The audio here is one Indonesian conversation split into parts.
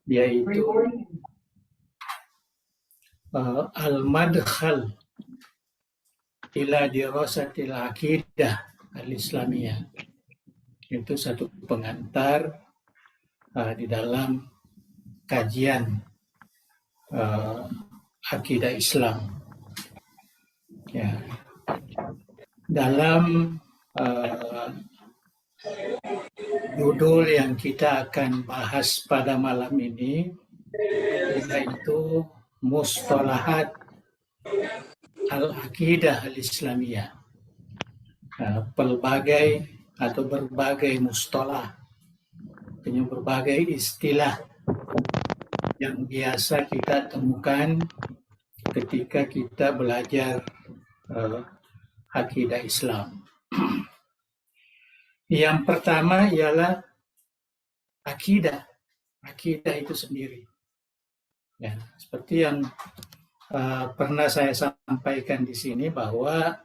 yaitu al-madkhal ila dirasatil aqidah al-islamiyah. Itu satu pengantar di dalam kajian akidah Islam. Ya. Dalam judul yang kita akan bahas pada malam ini, yaitu Mustalahat Al-Aqidah Al-Islamiyah. Pelbagai atau berbagai mustalah, berbagai istilah yang biasa kita temukan ketika kita belajar akidah Islam. Yang pertama ialah akidah. Akidah itu sendiri. Ya, seperti yang pernah saya sampaikan di sini bahwa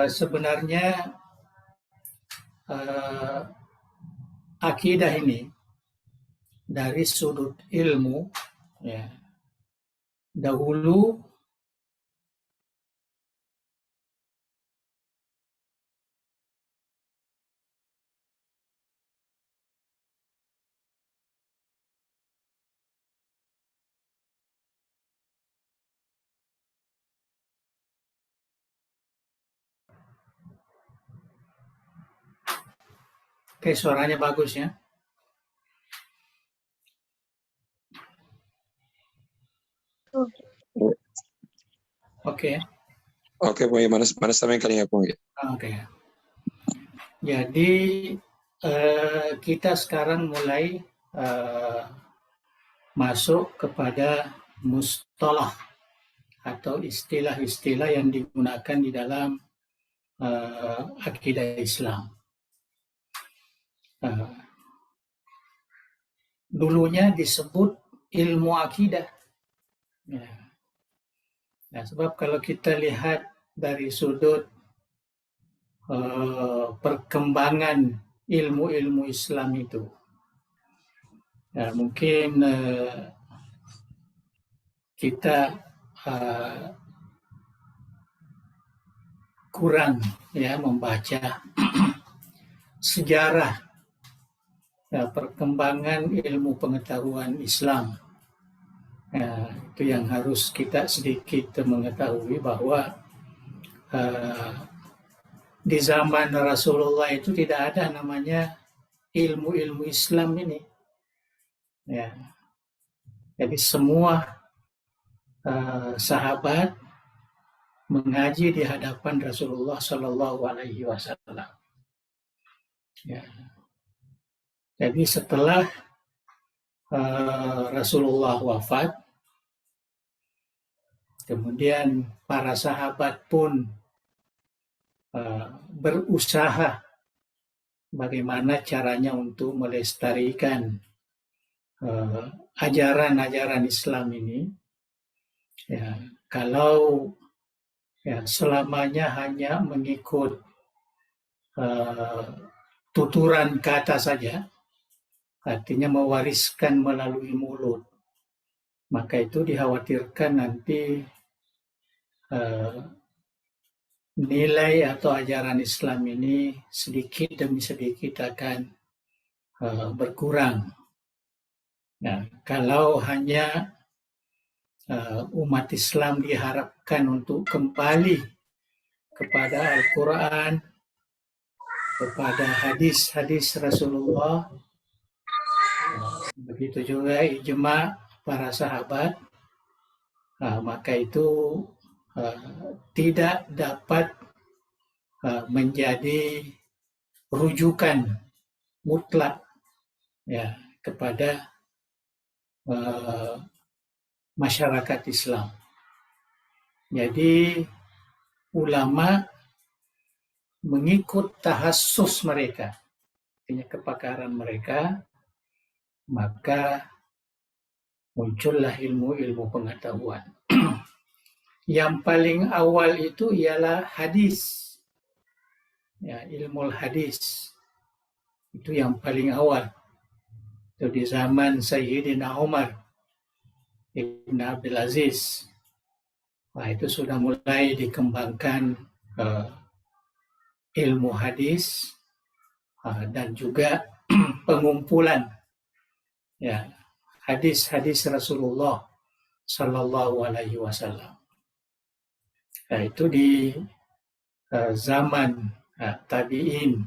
sebenarnya akidah ini dari sudut ilmu, ya, dahulu suaranya bagus ya. Oke. Oke, mana sampai kalinya po? Oke. Jadi kita sekarang mulai masuk kepada mustalah atau istilah-istilah yang digunakan di dalam akidah Islam. Dulunya disebut ilmu akidah. Ya. Nah, sebab kalau kita lihat dari sudut perkembangan ilmu-ilmu Islam itu, ya, mungkin kita kurang ya membaca sejarah ya, perkembangan ilmu pengetahuan Islam. Ya, itu yang harus kita sedikit mengetahui bahwa di zaman Rasulullah itu tidak ada namanya ilmu-ilmu Islam ini. Ya. Jadi semua sahabat mengaji di hadapan Rasulullah Shallallahu Alaihi Wasallam. Ya. Jadi setelah Rasulullah wafat, kemudian para sahabat pun berusaha bagaimana caranya untuk melestarikan ajaran-ajaran Islam ini. Ya, kalau ya, selamanya hanya mengikut tuturan kata saja, artinya mewariskan melalui mulut, maka itu dikhawatirkan nanti nilai atau ajaran Islam ini sedikit demi sedikit akan berkurang. Nah, kalau hanya umat Islam diharapkan untuk kembali kepada Al-Quran, kepada hadis-hadis Rasulullah, begitu juga ijma para sahabat, maka itu tidak dapat menjadi rujukan mutlak ya kepada masyarakat Islam. Jadi ulama mengikut tahassus mereka, artinya kepakaran mereka, maka muncullah ilmu-ilmu pengetahuan. Yang paling awal itu ialah hadis. Ya, ilmu hadis. Itu yang paling awal. Itu di zaman Sayyidina Umar Ibn Abdul Aziz. Nah, itu sudah mulai dikembangkan ilmu hadis dan juga pengumpulan ya hadis-hadis Rasulullah Sallallahu Alaihi Wasallam. Nah, itu di zaman tabi'in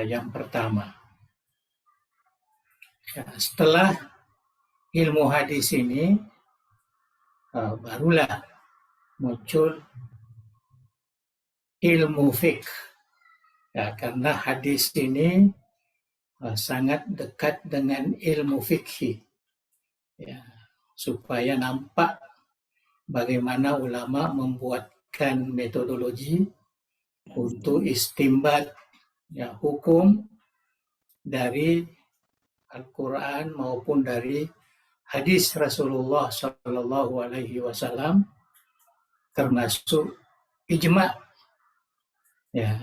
yang pertama. Ya, setelah ilmu hadis ini barulah muncul ilmu fiqh. Ya, karena hadis ini sangat dekat dengan ilmu fikih, ya, supaya nampak bagaimana ulama membuatkan metodologi untuk istimbat ya, hukum dari Al-Quran maupun dari hadis Rasulullah Sallallahu Alaihi Wasallam, termasuk ijma, ya,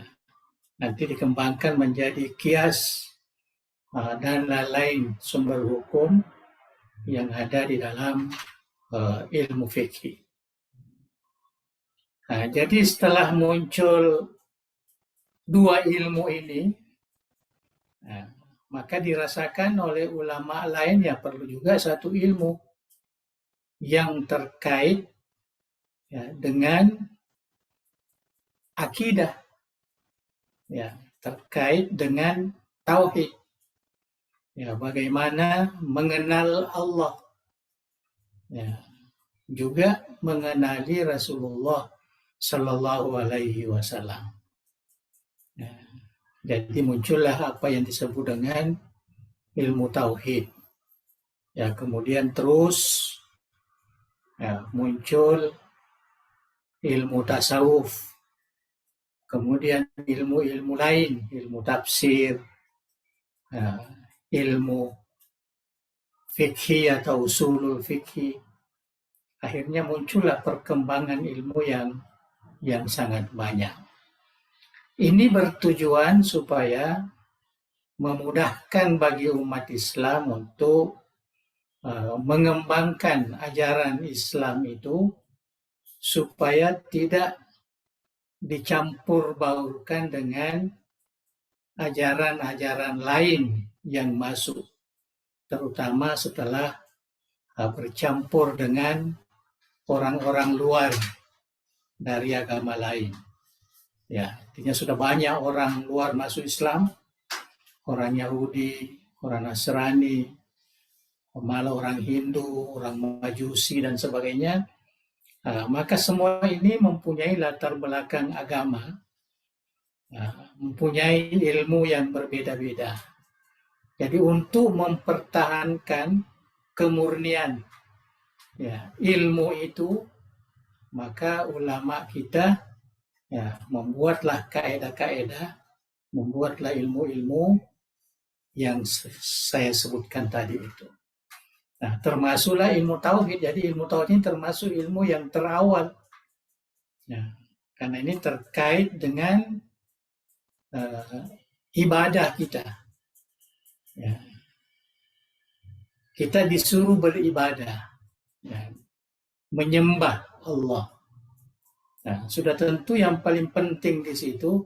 nanti dikembangkan menjadi kias dan lain-lain sumber hukum yang ada di dalam ilmu fikih. Nah, jadi setelah muncul dua ilmu ini, maka dirasakan oleh ulama lain ya perlu juga satu ilmu yang terkait ya, dengan akidah, ya, terkait dengan tauhid. Ya, bagaimana mengenal Allah, ya, juga mengenali Rasulullah Sallallahu Alaihi Wasallam. Ya, jadi muncullah apa yang disebut dengan ilmu tauhid. Ya, kemudian terus ya, muncul ilmu tasawuf, kemudian ilmu-ilmu lain, ilmu tafsir, ya, ilmu fikih atau usulul fikih. Akhirnya muncullah perkembangan ilmu yang sangat banyak. Ini bertujuan supaya memudahkan bagi umat Islam untuk mengembangkan ajaran Islam itu supaya tidak dicampur baurkan dengan ajaran-ajaran lain yang masuk, terutama setelah bercampur dengan orang-orang luar dari agama lain. Ya, artinya sudah banyak orang luar masuk Islam, orang Yahudi, orang Nasrani, malah orang Hindu, orang Majusi dan sebagainya. Maka semua ini mempunyai latar belakang agama, mempunyai ilmu yang berbeda-beda. Jadi untuk mempertahankan kemurnian ya, ilmu itu, maka ulama kita ya, membuatlah kaedah-kaedah, membuatlah ilmu-ilmu yang saya sebutkan tadi itu. Nah, termasuklah ilmu tauhid. Jadi ilmu tauhid ini termasuk ilmu yang terawal. Ya, karena ini terkait dengan ibadah kita. Ya. Kita disuruh beribadah, ya, menyembah Allah. Nah, sudah tentu yang paling penting di situ,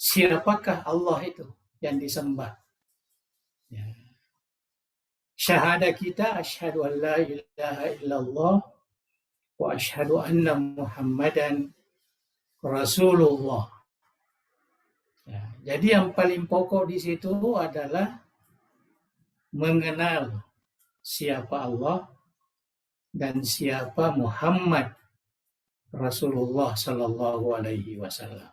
siapakah Allah itu yang disembah? Ya. Syahadah kita, asyhadu an la ilaha illallah wa asyhadu anna Muhammadan Rasulullah. Ya, jadi yang paling pokok di situ adalah mengenal siapa Allah dan siapa Muhammad Rasulullah Sallallahu Alaihi Wasallam.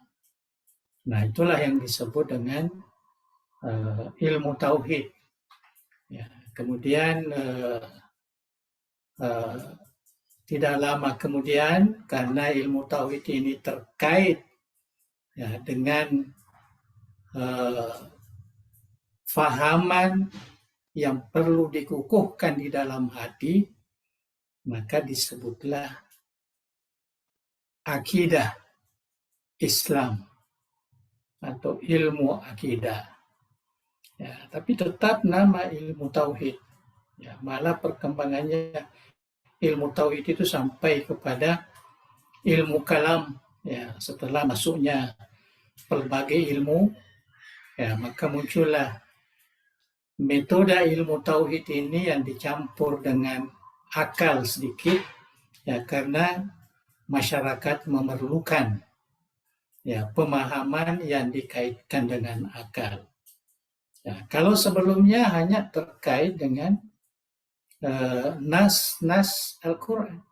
Nah, itulah yang disebut dengan ilmu tauhid. Ya, kemudian tidak lama kemudian, karena ilmu tauhid ini terkait ya, dengan fahaman yang perlu dikukuhkan di dalam hati, maka disebutlah akidah Islam atau ilmu akidah. Ya, tapi tetap nama ilmu tauhid. Ya, malah perkembangannya ilmu tauhid itu sampai kepada ilmu kalam. Ya, setelah masuknya pelbagai ilmu, ya, maka muncullah metode ilmu tauhid ini yang dicampur dengan akal sedikit, ya, karena masyarakat memerlukan, ya, pemahaman yang dikaitkan dengan akal. Ya, kalau sebelumnya hanya terkait dengan nas Al-Quran.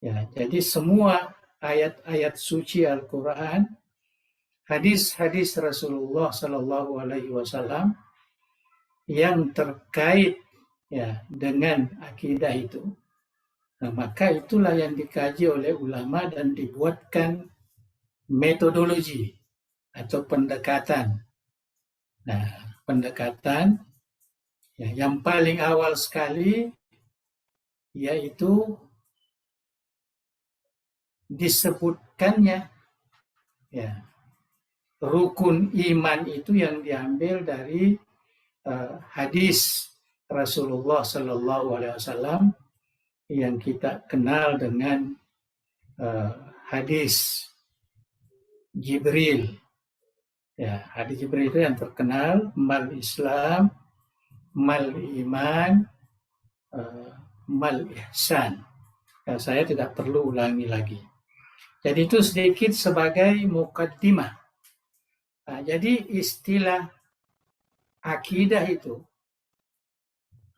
Ya, jadi semua ayat-ayat suci Al-Quran, hadis-hadis Rasulullah Sallallahu Alaihi Wasallam yang terkait, ya, dengan akidah itu, nah, maka itulah yang dikaji oleh ulama dan dibuatkan metodologi atau pendekatan. Nah, pendekatan, ya, yang paling awal sekali yaitu disebutkannya, ya, rukun iman itu yang diambil dari hadis Rasulullah Sallallahu Alaihi Wasallam yang kita kenal dengan hadis Jibril. Ya, hadis Jibril itu yang terkenal, mal Islam, mal iman, mal ihsan. Ya, saya tidak perlu ulangi lagi. Jadi itu sedikit sebagai mukaddimah. Nah, jadi istilah akidah itu,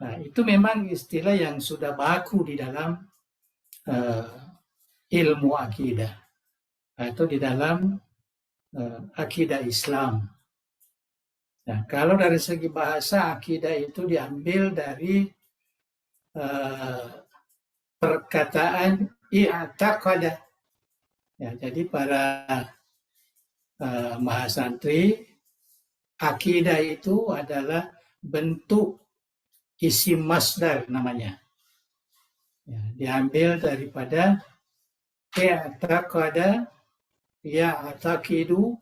nah, itu memang istilah yang sudah baku di dalam ilmu akidah atau di dalam akidah Islam. Nah, kalau dari segi bahasa, akidah itu diambil dari perkataan i'taqada. Ya, jadi para mahasantri, akidah itu adalah bentuk isim masdar namanya. Ya, diambil daripada i'taqada, ya'taqidu,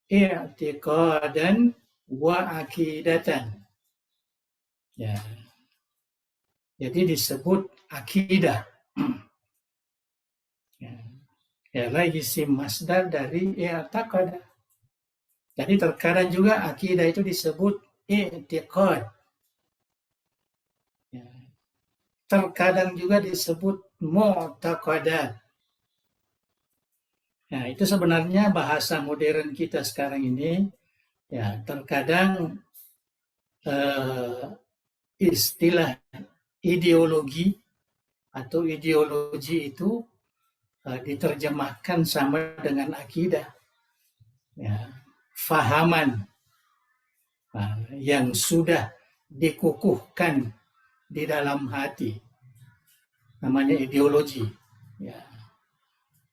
i'tiqadan wa akidatan. Ya. Jadi disebut akidah. Ialah isim masdar dari i'taqada. Jadi terkadang juga akidah itu disebut i'tiqad. Ya. Terkadang juga disebut mu'taqadat. Nah, itu sebenarnya bahasa modern kita sekarang ini, ya, terkadang istilah ideologi atau ideologi itu diterjemahkan sama dengan akidah, ya, fahaman yang sudah dikukuhkan di dalam hati, namanya ideologi, ya.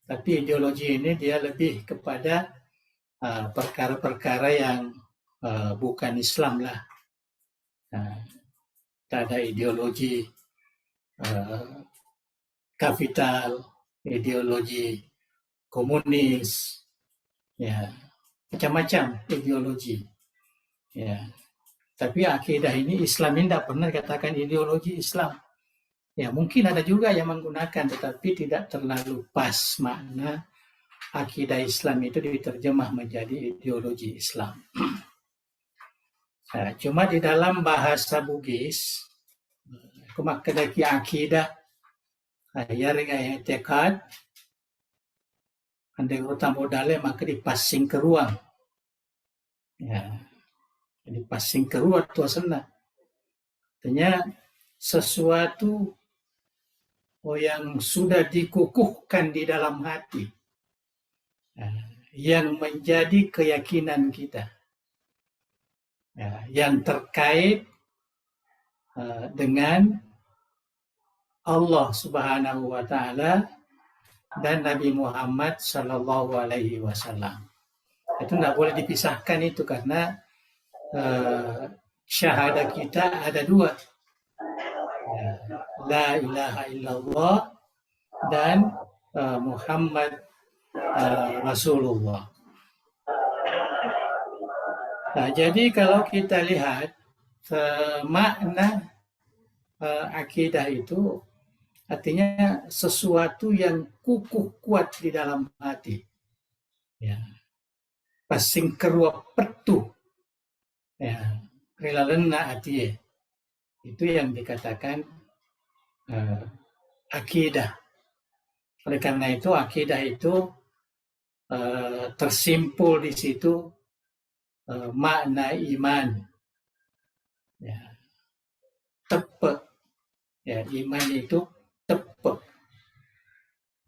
Tapi ideologi ini dia lebih kepada perkara-perkara yang bukan Islam lah. Nah, ada ideologi kapital, ideologi komunis, ya, macam-macam ideologi. Ya. Tapi akidah ini, Islam ini tidak pernah dikatakan ideologi Islam. Ya, mungkin ada juga yang menggunakan, tetapi tidak terlalu pas makna akidah Islam itu diterjemah menjadi ideologi Islam. Nah, cuma di dalam bahasa Bugis, kumakadaki akidah, yaring tekad, andai utang modalnya maka dipasing ke ruang. Ya, dipasing ke ruang itu asalnya. Artinya sesuatu yang sudah dikukuhkan di dalam hati, yang menjadi keyakinan kita, yang terkait dengan Allah Subhanahu wa Ta'ala dan Nabi Muhammad Sallallahu Alaihi Wasallam. Itu tidak boleh dipisahkan itu, karena syahadat kita ada dua, La ilaha illallah dan Muhammad Rasulullah. Nah, jadi kalau kita lihat makna akidah itu artinya sesuatu yang kukuh kuat di dalam hati. Ya. Pasing keruap petu. Ya. Rilalena hati. Itu yang dikatakan akidah. Oleh karena itu akidah itu tersimpul di situ makna iman. Ya. Tepat. Ya, iman itu tepat.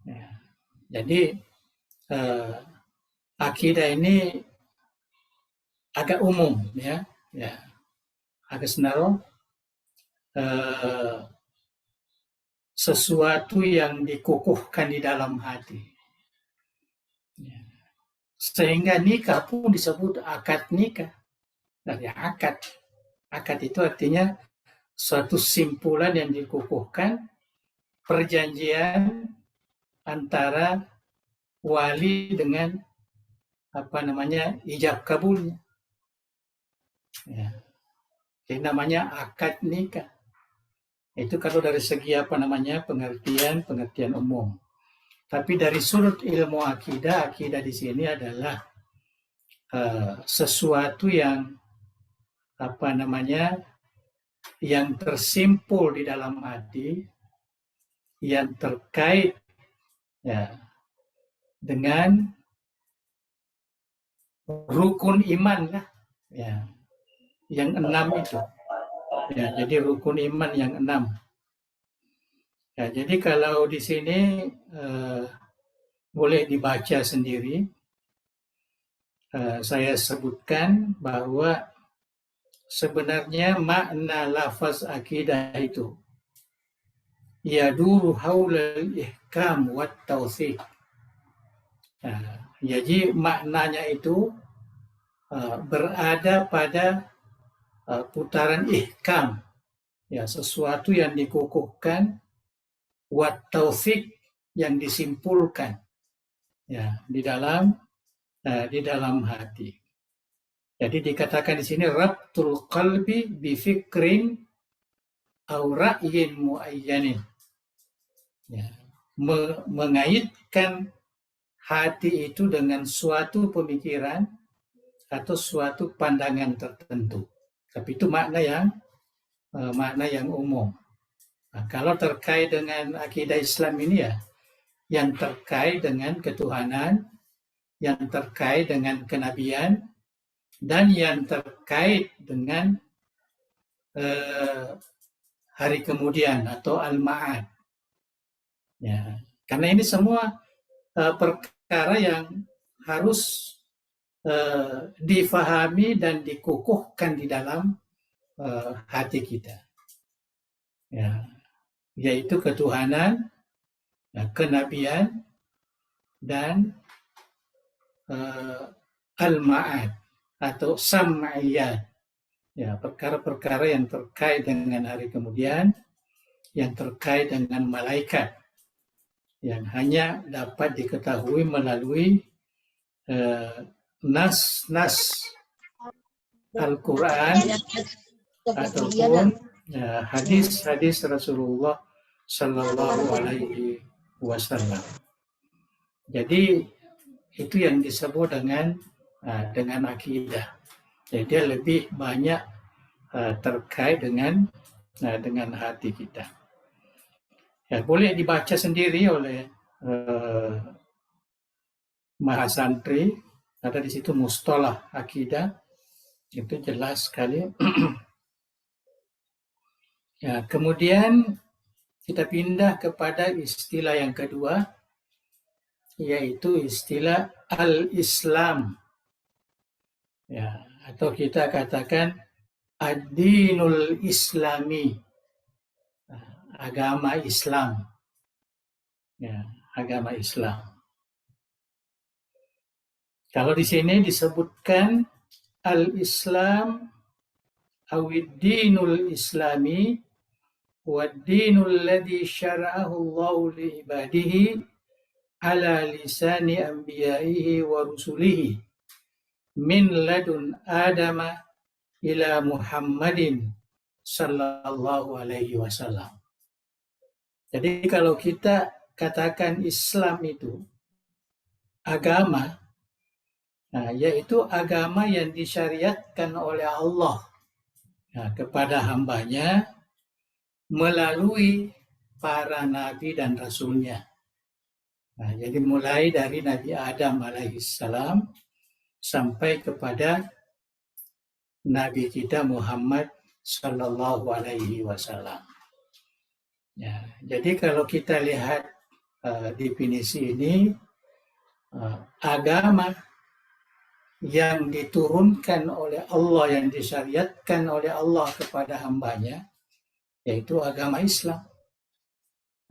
Ya. Jadi akidah ini agak umum, ya, agak senaro sesuatu yang dikukuhkan di dalam hati. Ya. Sehingga nikah pun disebut akad nikah. Dari akad. Akad itu artinya suatu simpulan yang dikukuhkan, perjanjian antara wali dengan ijab kabulnya. Ya. Jadi namanya akad nikah. Itu kalau dari segi pengertian umum. Tapi dari sudut ilmu akidah di sini adalah sesuatu yang yang tersimpul di dalam hati, yang terkait ya dengan rukun iman lah, ya, yang 6 itu. Ya, jadi rukun iman yang 6. Ya, jadi kalau di sini boleh dibaca sendiri. Saya sebutkan bahwa sebenarnya makna lafaz akidah itu yaduru haulal ihkam wat tausiq. Jadi maknanya itu berada pada putaran ihkam, ya, sesuatu yang dikukuhkan, wat tausiq yang disimpulkan, ya, di dalam hati. Jadi dikatakan di sini rabtul qalbi bi fikrin au ra'yin muayyanin. Ya, mengaitkan hati itu dengan suatu pemikiran atau suatu pandangan tertentu. Tapi itu makna yang umum. Nah, kalau terkait dengan akidah Islam ini ya, yang terkait dengan ketuhanan, yang terkait dengan kenabian, dan yang terkait dengan hari kemudian atau al-ma'ad. Ya, karena ini semua perkara yang harus difahami dan dikukuhkan di dalam hati kita. Ya, yaitu ketuhanan, kenabian, dan al-ma'ad atau sam'iyat. Ya, perkara-perkara yang terkait dengan hari kemudian, yang terkait dengan malaikat, yang hanya dapat diketahui melalui nas Al-Quran ataupun hadis-hadis Rasulullah Sallallahu Alaihi Wasallam. Jadi itu yang disebut dengan akidah. Jadi dia lebih banyak terkait dengan hati kita. Ya, boleh dibaca sendiri oleh mahasantri. Ada di situ mustalah akidah, itu jelas sekali. Ya, kemudian kita pindah kepada istilah yang kedua, yaitu istilah al-Islam. Ya, atau kita katakan ad-dinul islami, agama Islam. Ya, agama Islam. Kalau di sini disebutkan al-Islam awid-dinul islami wad-dinul ladzi syara'ahu Allahu li ibadihi ala lisani anbiya'ihi wa rusulihi min ladun Adama ila Muhammadin sallallahu alaihi wasallam. Jadi kalau kita katakan Islam itu agama, yaitu agama yang disyariatkan oleh Allah kepada hambanya melalui para nabi dan rasulnya. Jadi mulai dari Nabi Adam alaihissalam sampai kepada Nabi kita Muhammad sallallahu alaihi wasallam. Jadi kalau kita lihat definisi ini, agama yang diturunkan oleh Allah, yang disyariatkan oleh Allah kepada hambanya, yaitu agama Islam.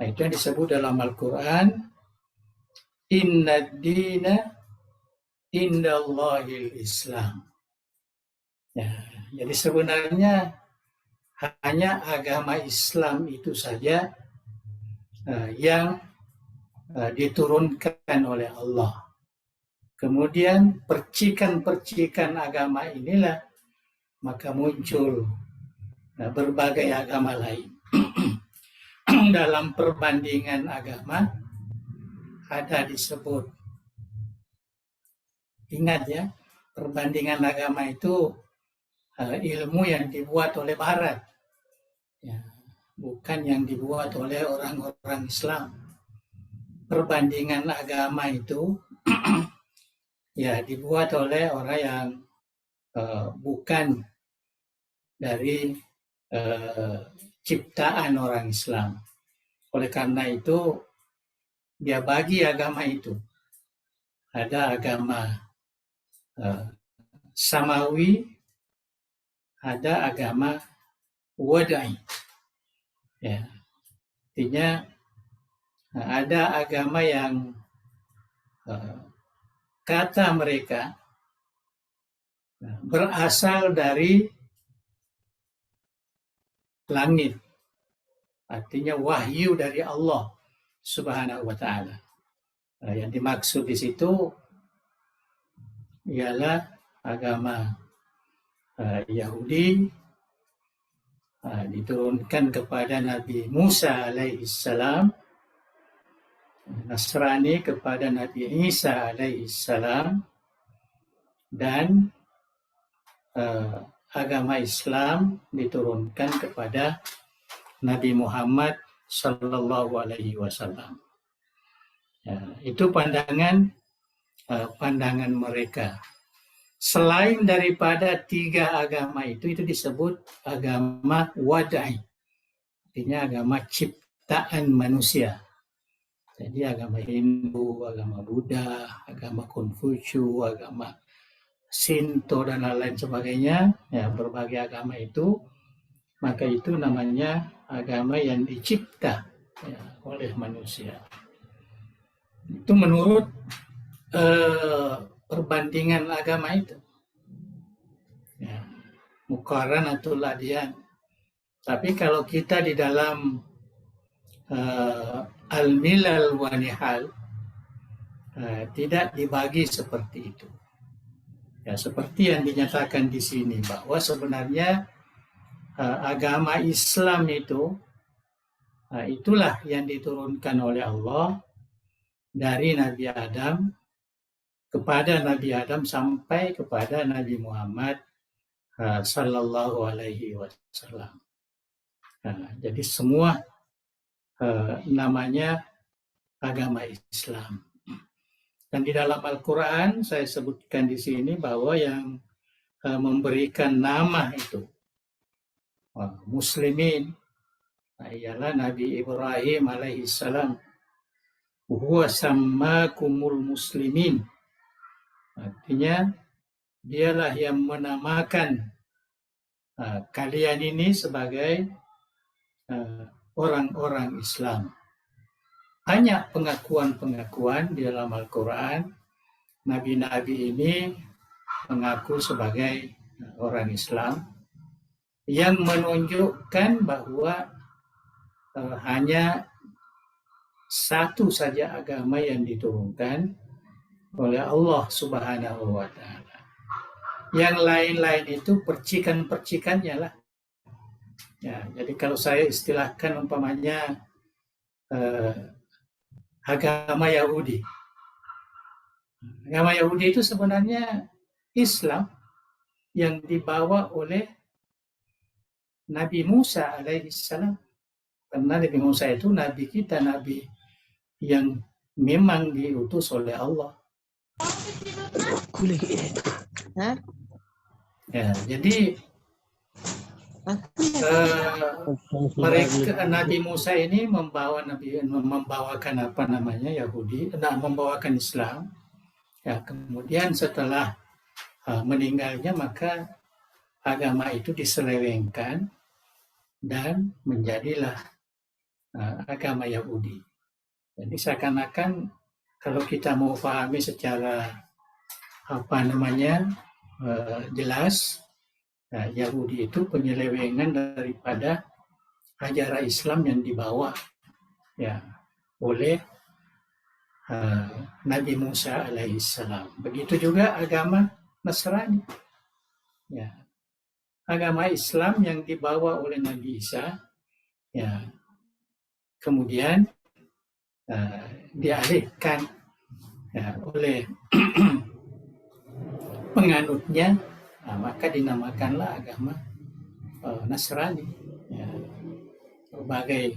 Itu yang disebut dalam Al-Quran, Inna dina indallahil Islam. Jadi sebenarnya hanya agama Islam itu saja yang diturunkan oleh Allah. Kemudian percikan-percikan agama inilah maka muncul berbagai agama lain. Dalam perbandingan agama ada disebut, ingat ya, perbandingan agama itu ilmu yang dibuat oleh Barat, bukan yang dibuat oleh orang-orang Islam. Perbandingan agama itu dibuat oleh orang yang bukan dari ciptaan orang Islam. Oleh karena itu dia bagi agama itu. Ada agama samawi, ada agama wadai. Artinya ada agama yang kata mereka berasal dari langit. Artinya wahyu dari Allah Subhanahu wa ta'ala. Yang dimaksud di situ ialah agama Yahudi diturunkan kepada Nabi Musa alaihissalam, Nasrani kepada Nabi Isa alaihissalam, dan agama Islam diturunkan kepada Nabi Muhammad sallallahu alaihi wasallam. Itu pandangan mereka. Selain daripada tiga agama itu disebut agama wadai. Artinya agama ciptaan manusia. Jadi agama Hindu, agama Buddha, agama Konfusius, agama Shinto dan lain-lain sebagainya, berbagai agama itu, maka itu namanya agama yang dicipta oleh manusia. Itu menurut perbandingan agama itu. Muqaranatul adyan. Tapi kalau kita di dalam al-milal wa nihal, tidak dibagi seperti itu. Seperti yang dinyatakan di sini, bahwa sebenarnya agama Islam itu itulah yang diturunkan oleh Allah dari Nabi Adam kepada Nabi Adam sampai kepada Nabi Muhammad sallallahu alaihi wasallam. Jadi semua namanya agama Islam. Dan di dalam Al-Quran saya sebutkan di sini bahwa yang memberikan nama itu muslimin ialah Nabi Ibrahim alaihissalam. Huwa sammakumul muslimin. Artinya dialah yang menamakan kalian ini sebagai orang-orang Islam. Banyak pengakuan-pengakuan di dalam Al-Quran. Nabi-nabi ini mengaku sebagai orang Islam, yang menunjukkan bahwa hanya satu saja agama yang diturunkan oleh Allah Subhanahu wa ta'ala. Yang lain-lain itu percikan-percikannya lah. Ya, jadi kalau saya istilahkan umpamanya agama Yahudi. Agama Yahudi itu sebenarnya Islam yang dibawa oleh Nabi Musa alaihissalam. Karena Nabi Musa itu nabi kita, nabi yang memang diutus oleh Allah. Ya, jadi mereka Nabi Musa ini membawakan apa namanya Yahudi, membawakan Islam. Ya, kemudian setelah meninggalnya maka agama itu diselewengkan dan menjadilah agama Yahudi. Jadi seakan-akan kalau kita mau pahami secara apa namanya jelas, Yahudi itu penyelewengan daripada ajaran Islam yang dibawa ya oleh Nabi Musa alaihissalam. Begitu juga agama Nasrani. Ya. Agama Islam yang dibawa oleh Nabi Isa ya kemudian dialihkan ya, oleh penganutnya, maka dinamakanlah agama Nasrani. Ya. Berbagai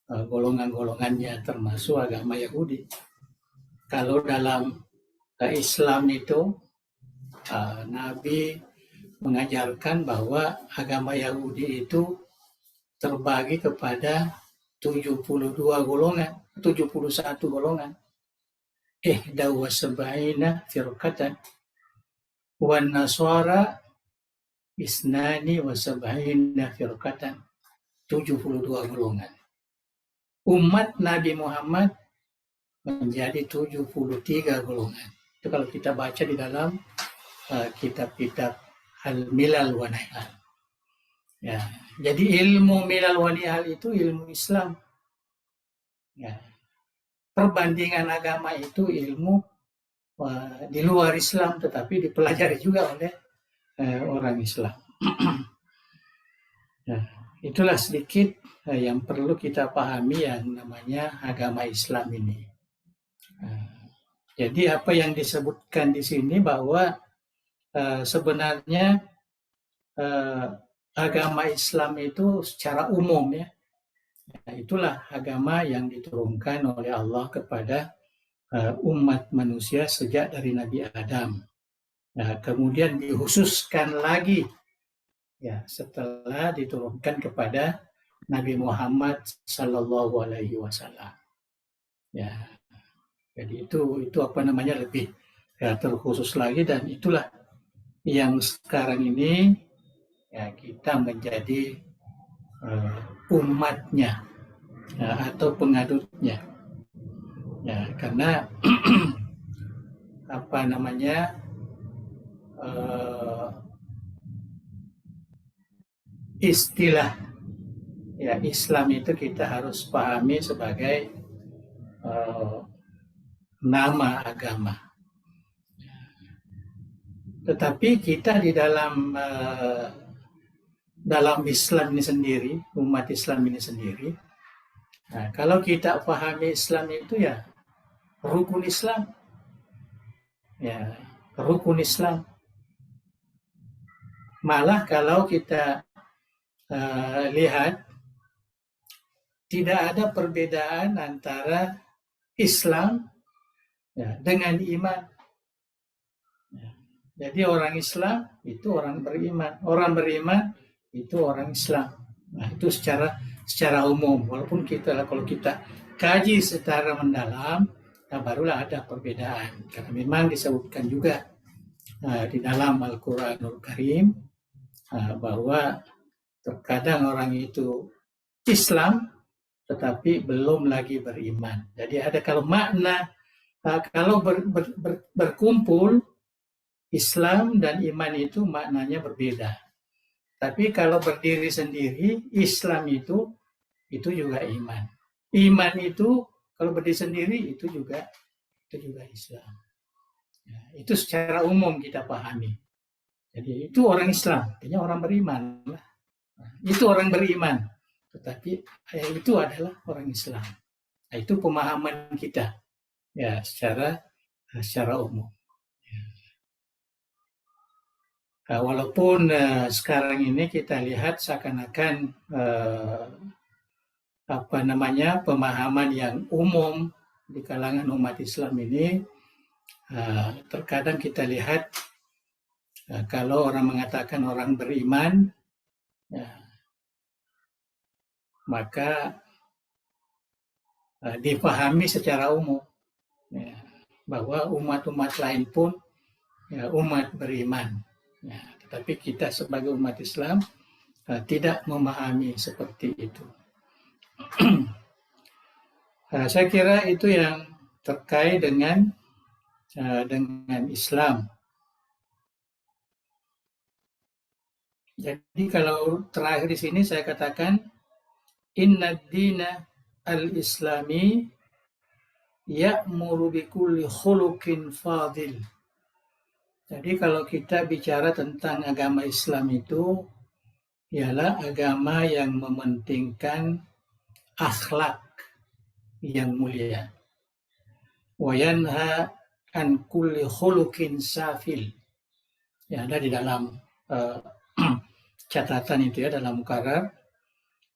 golongan-golongannya termasuk agama Yahudi. Kalau dalam Islam itu Nabi mengajarkan bahwa agama Yahudi itu terbagi kepada 71 golongan. Ihda wa sab'ina firqatan wan nasara isnani wa sab'ina firqatan. 72 golongan. Umat Nabi Muhammad menjadi 73 golongan. Itu kalau kita baca di dalam kitab-kitab Al-Milal wa Nihal. Ya, jadi ilmu Milal wa Nihal itu ilmu Islam. Ya. Perbandingan agama itu ilmu di luar Islam tetapi dipelajari juga oleh orang Islam. Nah, itulah sedikit yang perlu kita pahami yang namanya agama Islam ini. Jadi apa yang disebutkan di sini bahwa sebenarnya agama Islam itu secara umum ya, itulah agama yang diturunkan oleh Allah kepada umat manusia sejak dari Nabi Adam. Nah, kemudian dikhususkan lagi ya setelah diturunkan kepada Nabi Muhammad Sallallahu Alaihi Wasallam. Ya, jadi itu apa namanya lebih terkhusus lagi dan itulah yang sekarang ini ya kita menjadi umatnya atau pengadutnya. Ya, karena apa namanya istilah ya Islam itu kita harus pahami sebagai nama agama. Tetapi kita di dalam Islam ini sendiri, umat Islam ini sendiri, nah, kalau kita pahami Islam itu ya rukun Islam, ya rukun Islam. Malah kalau kita lihat tidak ada perbedaan antara Islam ya, dengan iman. Ya. Jadi orang Islam itu orang beriman, orang beriman itu orang Islam. Nah itu secara umum. Walaupun kalau kita kaji secara mendalam, nah barulah ada perbedaan. Karena memang disebutkan juga di dalam Al-Quranul Karim bahwa terkadang orang itu Islam tetapi belum lagi beriman. Jadi ada kalau makna kalau berkumpul Islam dan iman itu maknanya berbeda. Tapi kalau berdiri sendiri Islam itu juga iman. Iman itu kalau berdiri sendiri itu juga Islam. Ya, itu secara umum kita pahami. Jadi itu orang Islam, artinya orang beriman. Itu orang beriman, tetapi itu adalah orang Islam. Nah, itu pemahaman kita ya secara umum. Walaupun sekarang ini kita lihat seakan-akan pemahaman yang umum di kalangan umat Islam ini terkadang kita lihat kalau orang mengatakan orang beriman, ya, maka dipahami secara umum ya, bahwa umat-umat lain pun ya, umat beriman. Ya, tetapi kita sebagai umat Islam tidak memahami seperti itu. Saya kira itu yang terkait dengan Islam. Jadi kalau terakhir di sini saya katakan inna dina al-islami ya'muru bikulli khuluqin fadil. Jadi kalau kita bicara tentang agama Islam itu ialah agama yang mementingkan akhlak yang mulia. Wa yanha an kulli khuluqin safil. Ya, ada di dalam catatan itu ya, dalam muqarrar,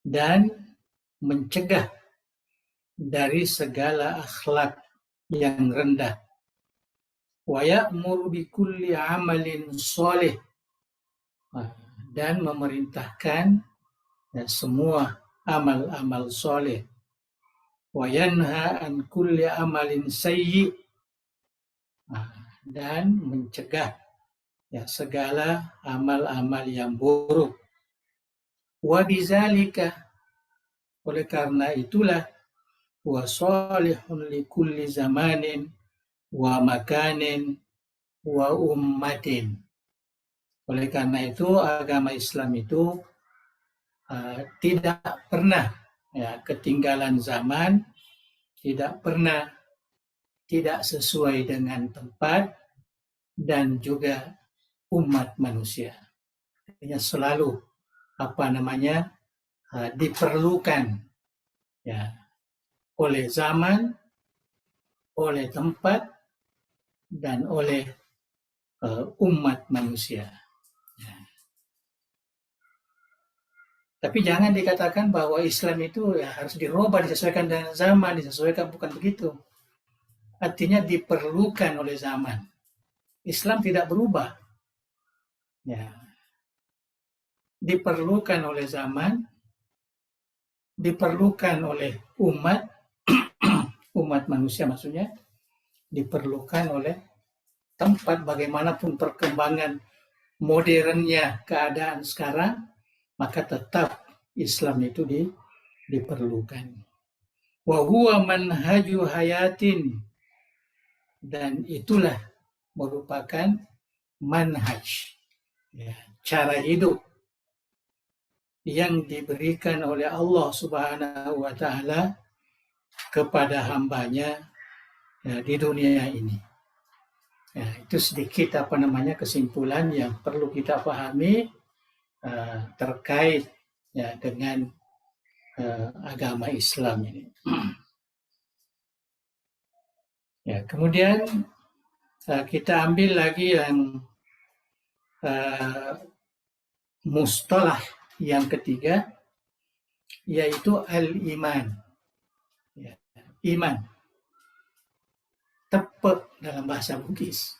dan mencegah dari segala akhlak yang rendah. Wa ya'muru bikulli amalin sholih, dan memerintahkan ya, semua amal-amal soleh. Wa yanha an kulli amalin sayyi, dan mencegah ya, segala amal-amal yang buruk. Wa bizalika, oleh karena itulah, wa salihun li kulli zamanin wa makanin wa ummatin. Oleh karena itu agama Islam itu tidak pernah ya, ketinggalan zaman, tidak pernah tidak sesuai dengan tempat dan juga umat manusia. Artinya selalu diperlukan ya, oleh zaman, oleh tempat, dan oleh umat manusia. Ya. Tapi jangan dikatakan bahwa Islam itu ya harus dirubah, disesuaikan dengan zaman, disesuaikan, bukan begitu. Artinya diperlukan oleh zaman. Islam tidak berubah. Ya. Diperlukan oleh zaman, diperlukan oleh umat, umat manusia maksudnya, diperlukan oleh tempat, bagaimanapun perkembangan modernnya keadaan sekarang, maka tetap Islam itu diperlukan. Wa huwa manhaju hayatin, dan itulah merupakan manhaj, ya, cara hidup yang diberikan oleh Allah Subhanahu wa Ta'ala kepada hambanya ya, di dunia ini. Ya, itu sedikit kesimpulan yang perlu kita pahami terkait ya, dengan agama Islam ini. Ya, kemudian kita ambil lagi yang mustalah yang ketiga, yaitu al-iman. Ya, iman. Tepek dalam bahasa Bugis.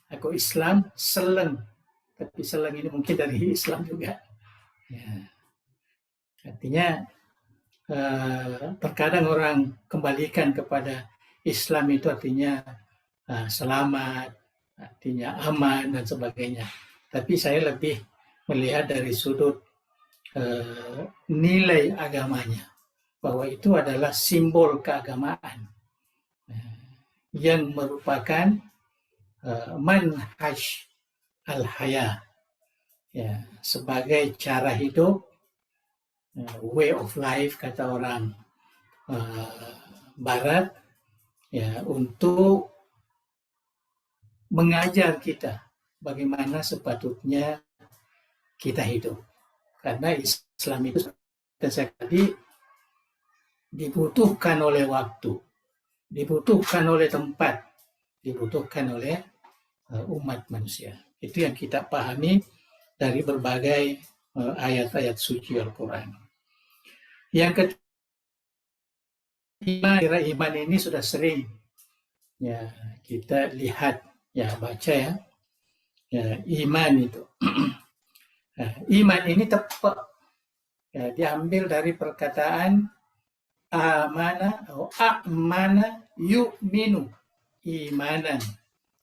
Aku Islam seleng, tapi seleng ini mungkin dari Islam juga. Ya. Artinya terkadang orang kembalikan kepada Islam itu artinya selamat, artinya aman dan sebagainya. Tapi saya lebih melihat dari sudut nilai agamanya, bahwa itu adalah simbol keagamaan yang merupakan manhaj al-haya, ya, sebagai cara hidup, way of life kata orang Barat, ya, untuk mengajar kita bagaimana sepatutnya kita hidup. Karena Islam itu tadi dibutuhkan oleh waktu, dibutuhkan oleh tempat, dibutuhkan oleh umat manusia. Itu yang kita pahami dari berbagai ayat-ayat suci Al-Quran. Yang ketiga, iman ini sudah sering ya kita lihat, ya baca ya iman itu. Iman ini tepat ya, diambil dari perkataan amana atau amana yu'minu, imanan.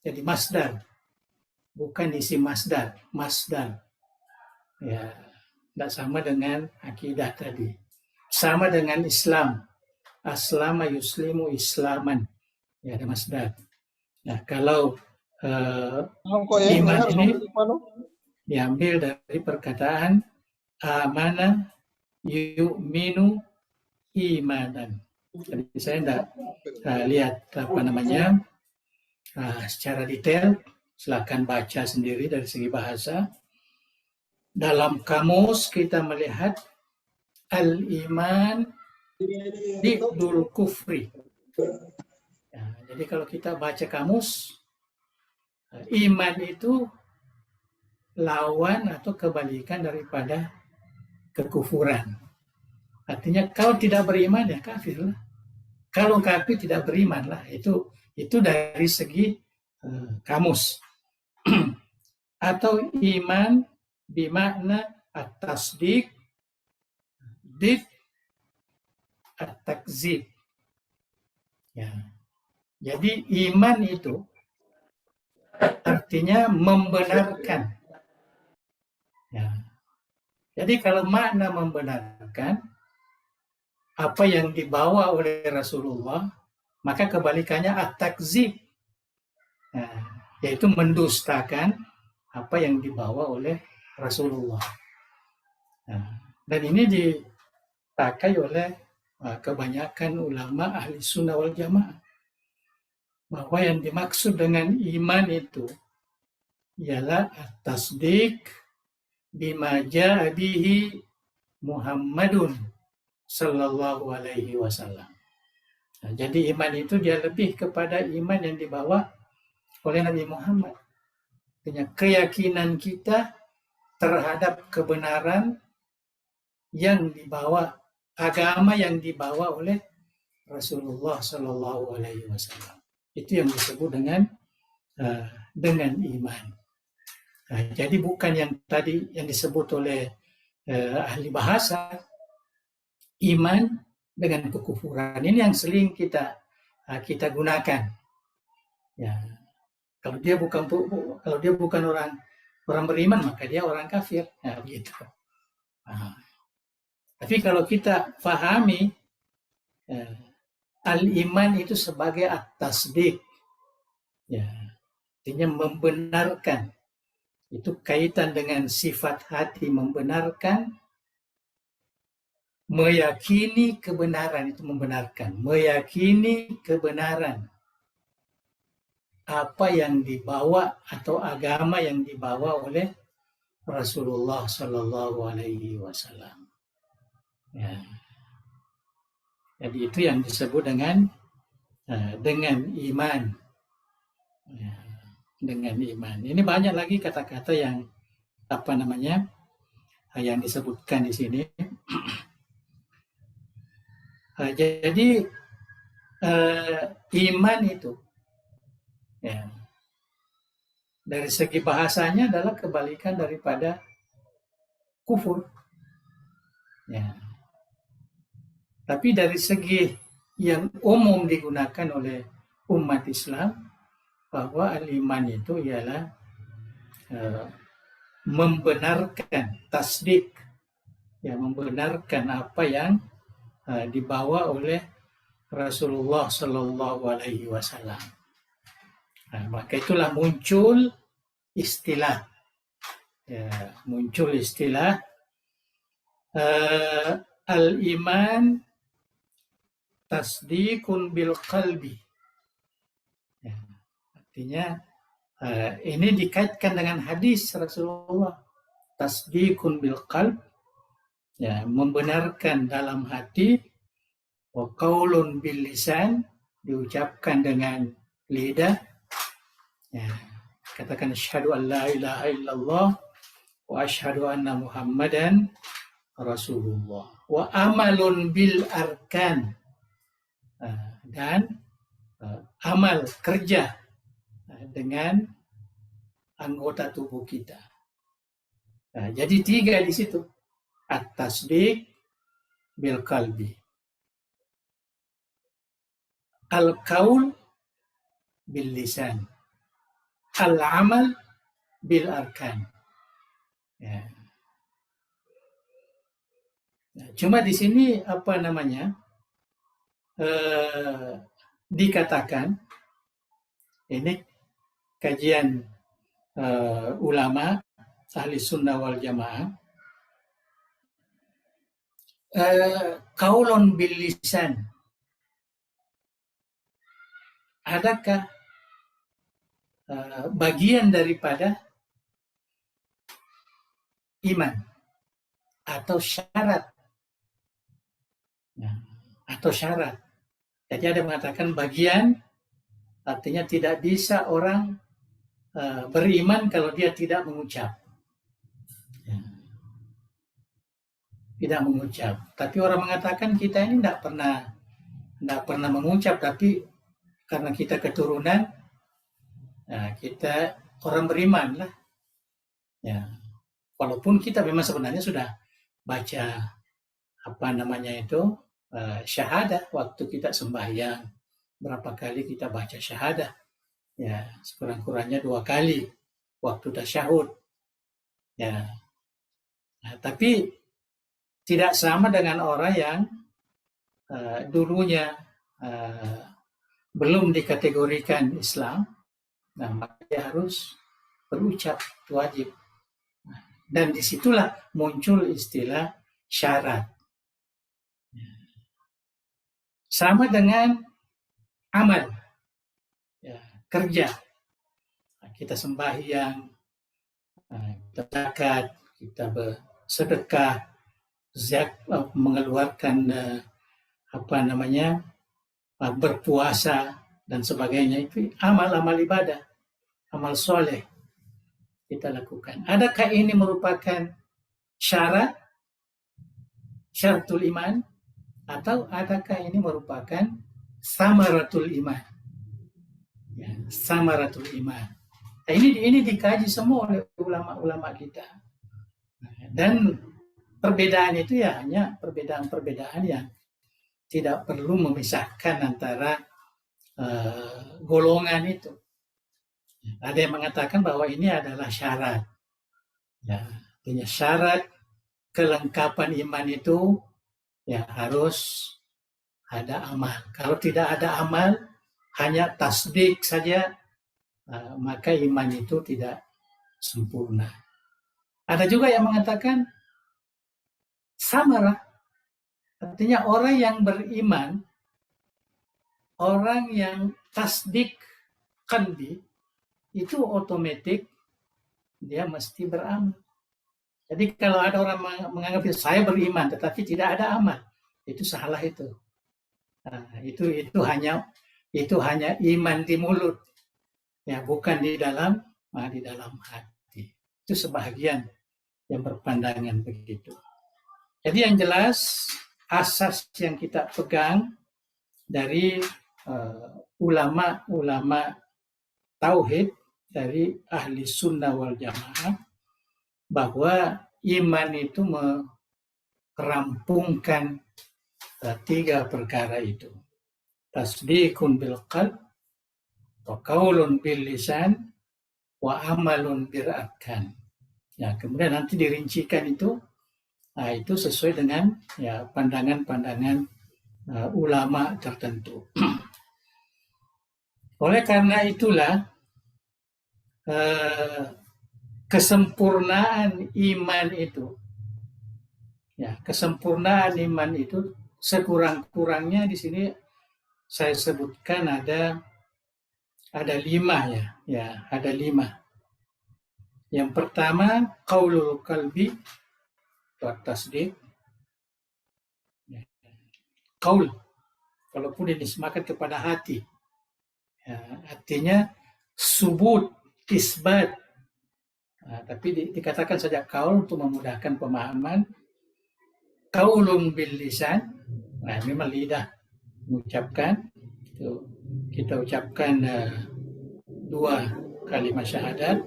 Jadi masdar, bukan isi masdar. Ya, tidak sama dengan akidah tadi. Sama dengan Islam. Aslama yuslimu islaman. Ya, ada masdar. Nah, kalau iman ini diambil dari perkataan amana yu'minu imanan. Jadi saya tidak lihat secara detail. Silakan baca sendiri dari segi bahasa. Dalam kamus kita melihat al-iman diddul kufri. Ya, jadi kalau kita baca kamus, iman itu lawan atau kebalikan daripada kekufuran. Artinya kalau tidak beriman ya kafir lah. Kalau kafir tidak beriman lah. Itu dari segi kamus. Atau iman bimakna at-tasdiq did at-takzib. Ya. Jadi iman itu artinya membenarkan. Ya. Jadi kalau makna membenarkan apa yang dibawa oleh Rasulullah, maka kebalikannya at-takzib. Nah, yaitu mendustakan apa yang dibawa oleh Rasulullah. Nah, dan ini dipakai oleh kebanyakan ulama ahli sunnah wal jamaah, bahwa yang dimaksud dengan iman itu ialah at-tasdiq bima ja'a bihi Muhammadun sallallahu alaihi wasallam. Nah, jadi iman itu dia lebih kepada iman yang dibawa oleh Nabi Muhammad. Dengan keyakinan kita terhadap kebenaran yang dibawa, agama yang dibawa oleh Rasulullah sallallahu alaihi wasallam. Itu yang disebut dengan iman. Nah, jadi bukan yang tadi yang disebut oleh ahli bahasa, iman dengan kekufuran. Ini yang sering kita gunakan. Ya, kalau dia bukan orang beriman, maka dia orang kafir. Nah, begitu. Nah, tapi kalau kita pahami al-iman itu sebagai at-tasdiq, ya, artinya membenarkan. Itu kaitan dengan sifat hati membenarkan, meyakini kebenaran itu membenarkan, meyakini kebenaran apa yang dibawa atau agama yang dibawa oleh Rasulullah Sallallahu Alaihi Wasallam. Ya. Jadi itu yang disebut dengan iman. Ya, dengan iman. Ini banyak lagi kata-kata yang yang disebutkan di sini. Jadi iman itu ya, dari segi bahasanya adalah kebalikan daripada kufur. Ya. Tapi dari segi yang umum digunakan oleh umat Islam, bahwa al-iman itu ialah membenarkan, tasdik, ya, membenarkan apa yang dibawa oleh Rasulullah Sallallahu Alaihi Wasallam. Nah, maka itulah muncul istilah, al-iman tasdikun bil qalbi. Ya, artinya Ini dikaitkan dengan hadis Rasulullah, tasdiqun bil qalb, ya, membenarkan dalam hati, wa qaulun bil lisan, diucapkan dengan lidah, ya, katakan asyhadu an la ilaha illallah wa asyhadu anna muhammadan rasulullah, wa amalun bil arkan, dan amal kerja dengan anggota tubuh kita. Jadi 3 di situ. At-tasdiq bil qalbi, al-qaul bil lisan, al-amal bil arkan. Ya. Cuma di sini apa namanya, dikatakan ini kajian ulama ahli sunnah wal jamaah, qaulun bil lisan, adakah bagian daripada iman atau syarat? Atau syarat. Jadi ada mengatakan bagian, artinya tidak bisa orang beriman kalau dia tidak mengucap. Tidak mengucap. Tapi orang mengatakan kita ini tidak pernah mengucap, tapi karena kita keturunan, kita orang beriman lah. Ya. Walaupun kita memang sebenarnya sudah baca syahadah waktu kita sembahyang. Berapa kali kita baca syahadah? Ya, sekurang-kurangnya 2 kali waktu tasyahud. Ya. Nah, tapi tidak sama dengan orang yang dulunya belum dikategorikan Islam. Nah, maka dia harus berucap, wajib. Dan disitulah muncul istilah syarat. Sama dengan amal, ya, kerja. Kita sembahyang, kita zakat, kita bersedekah, mengeluarkan berpuasa dan sebagainya, itu amal-amal ibadah, amal soleh kita lakukan. Adakah ini merupakan syaratul iman, atau adakah ini merupakan samaratul iman? Ya, samaratul iman. Nah, ini dikaji semua oleh ulama-ulama kita. Dan perbedaan itu ya hanya perbedaan-perbedaan yang tidak perlu memisahkan antara golongan itu. Ada yang mengatakan bahwa ini adalah syarat. Ya, artinya syarat kelengkapan iman itu ya harus ada amal. Kalau tidak ada amal, hanya tasdik saja, maka iman itu tidak sempurna. Ada juga yang mengatakan samalah, artinya orang yang beriman, orang yang tasdik qalbi, itu otomatis dia mesti beramal. Jadi kalau ada orang menganggap saya beriman tetapi tidak ada amal, itu salah itu. Nah, itu hanya iman di mulut, ya, bukan di dalam hati. Itu sebahagian yang berpandangan begitu. Jadi yang jelas asas yang kita pegang dari ulama-ulama tauhid dari ahli sunnah wal jamaah, bahwa iman itu merampungkan 3 perkara itu. Tasdiqun bil qalb, wa qaulun bil lisan, wa amalun bil arkan. Ya, kemudian nanti dirincikan itu, itu sesuai dengan ya pandangan-pandangan ulama tertentu. Oleh karena itulah kesempurnaan iman itu, ya, kesempurnaan iman itu sekurang-kurangnya di sini saya sebutkan ada ada 5 ya. Ya, ada 5. Yang pertama, qaulul qalbi wa tasdiq. Qaul, walaupun dinisbahkan kepada hati. Ya, artinya subut, isbat. Nah, tapi dikatakan saja qaul untuk memudahkan pemahaman. Qaulun bil lisan, nah memang lidah mengucapkan. Kita ucapkan 2 kalimat syahadat.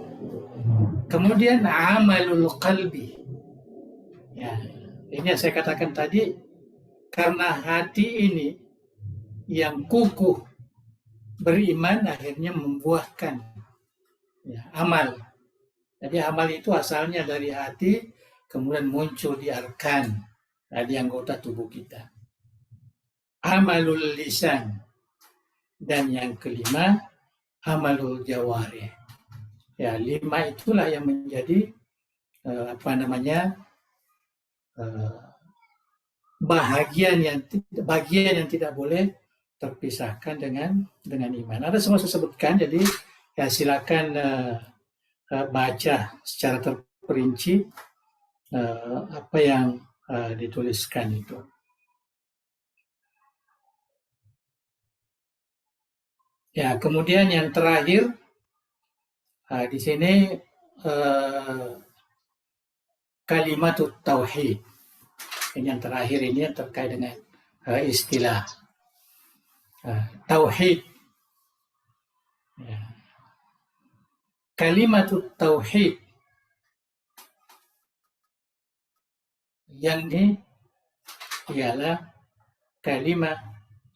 Kemudian amalul qalbi. Ya, ini yang saya katakan tadi, karena hati ini yang kukuh beriman akhirnya membuahkan ya, amal. Jadi amal itu asalnya dari hati, kemudian muncul di arkan, di anggota tubuh kita. Amalul lisan. Dan yang kelima, amalul jawarih. Ya, 5 itulah yang menjadi bagian yang tidak boleh terpisahkan dengan iman. Ada semua saya sebutkan, jadi ya silakan baca secara terperinci apa yang dituliskan itu. Ya, kemudian yang terakhir di sini kalimatut tauhid. Ini yang terakhir ini yang terkait dengan istilah tauhid. Ya. Kalimatut tauhid yang ini ialah kalimat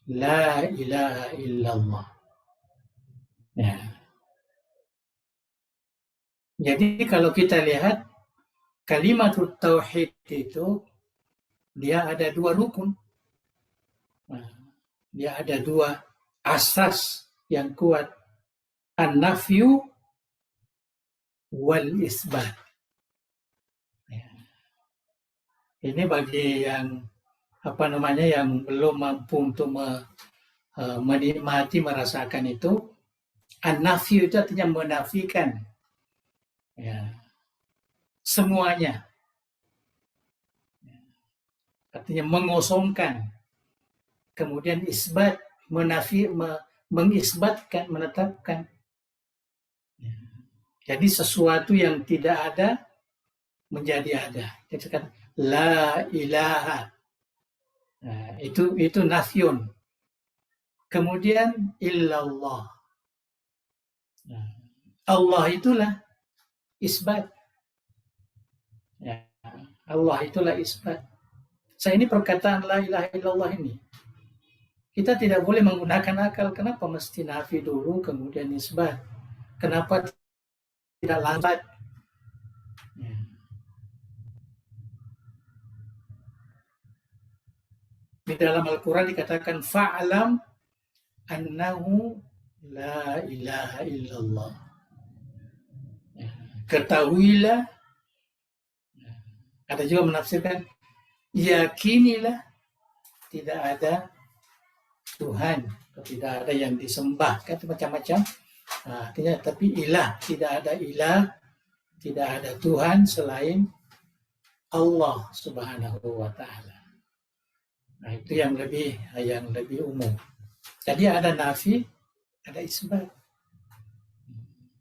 la ilaha illallah. Ya. Jadi kalau kita lihat kalimatut tauhid itu dia ada 2 rukun. Nah, dia ada 2 asas yang kuat, an-nafyu wal isbat. Ya. Ini bagi yang yang belum mampu untuk menikmati, merasakan itu. An-nafyu itu artinya menafikan ya, semuanya. Artinya mengosongkan. Kemudian isbat, mengisbatkan, menetapkan. Jadi sesuatu yang tidak ada menjadi ada. Jadi kata la ilaha. Nah, itu nafyun. Kemudian illallah. Nah, Allah itulah isbat. Ya, Allah itulah isbat. Saya ini perkataan la ilaha illallah ini. Kita tidak boleh menggunakan akal. Kenapa mesti nafi dulu kemudian isbat? Kenapa tidak lambat? Ya. Di dalam Al-Quran dikatakan fa'alam annahu la ilaha illallah. Ya. Ketahuilah. Ya. Ada juga menafsirkan yakinilah tidak ada Tuhan, tidak ada yang disembah, kan macam-macam. Nah, artinya tapi ilah, tidak ada Tuhan selain Allah Subhanahu wa taala. Nah, itu yang lebih umum. Jadi ada nafi, ada isbat.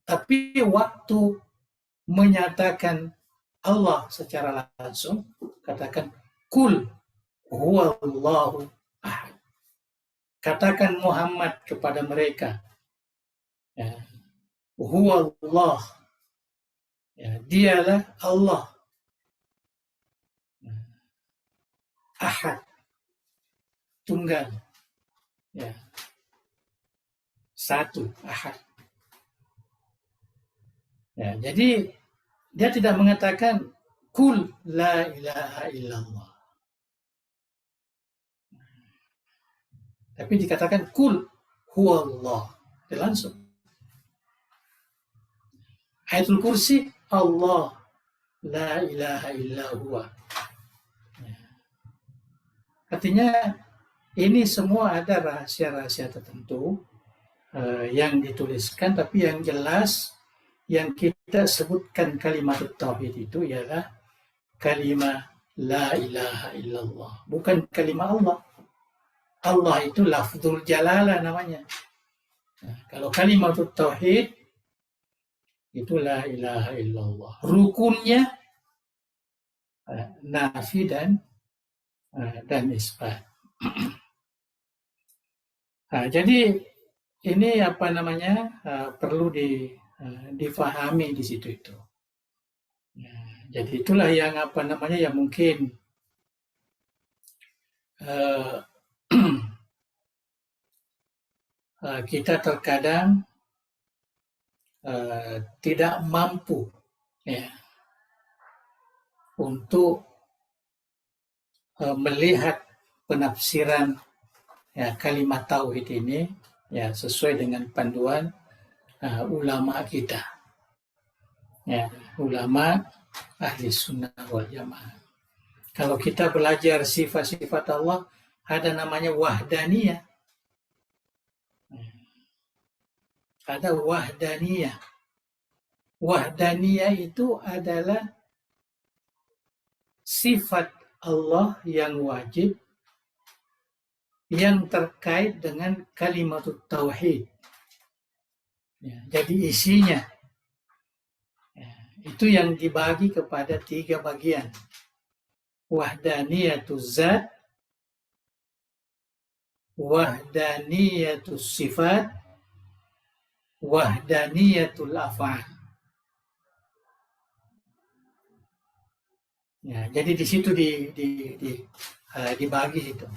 Tapi waktu menyatakan Allah secara langsung, katakan kul huwallahu ahad. Katakan Muhammad kepada mereka, ya, huwallah, ya, dialah Allah, ahad, tunggal, ya, satu, ahad. Ya, jadi dia tidak mengatakan kul la ilaha illallah. Tapi dikatakan kul huwallah. Dia langsung. Ayatul Kursi Allah la ilaha illallah. Artinya ini semua ada rahasia-rahasia tertentu yang dituliskan, tapi yang jelas yang kita sebutkan kalimat tauhid itu ialah kalimat la ilaha illallah, bukan kalimat Allah. Allah itu lafzul jalalah namanya. Nah, kalau kalimat tauhid itu la ilaha illallah. Rukunnya nafi dan isbat. Jadi ini perlu difahami di situ itu. Jadi itulah yang yang mungkin kita terkadang tidak mampu untuk melihat penafsiran kalimat tauhid ini sesuai dengan panduan ulama kita, ulama ahli sunnah wal jamaah. Kalau kita belajar sifat-sifat Allah, ada namanya wahdaniyah. Ada wahdaniyah. Wahdaniyah itu adalah sifat Allah yang wajib yang terkait dengan kalimat tauhid. Jadi isinya itu yang dibagi kepada 3 bagian. Wahdaniyatus zat, wahdaniyatus sifat, wahdaniyatul af'al. Jadi di situ dibagi itu.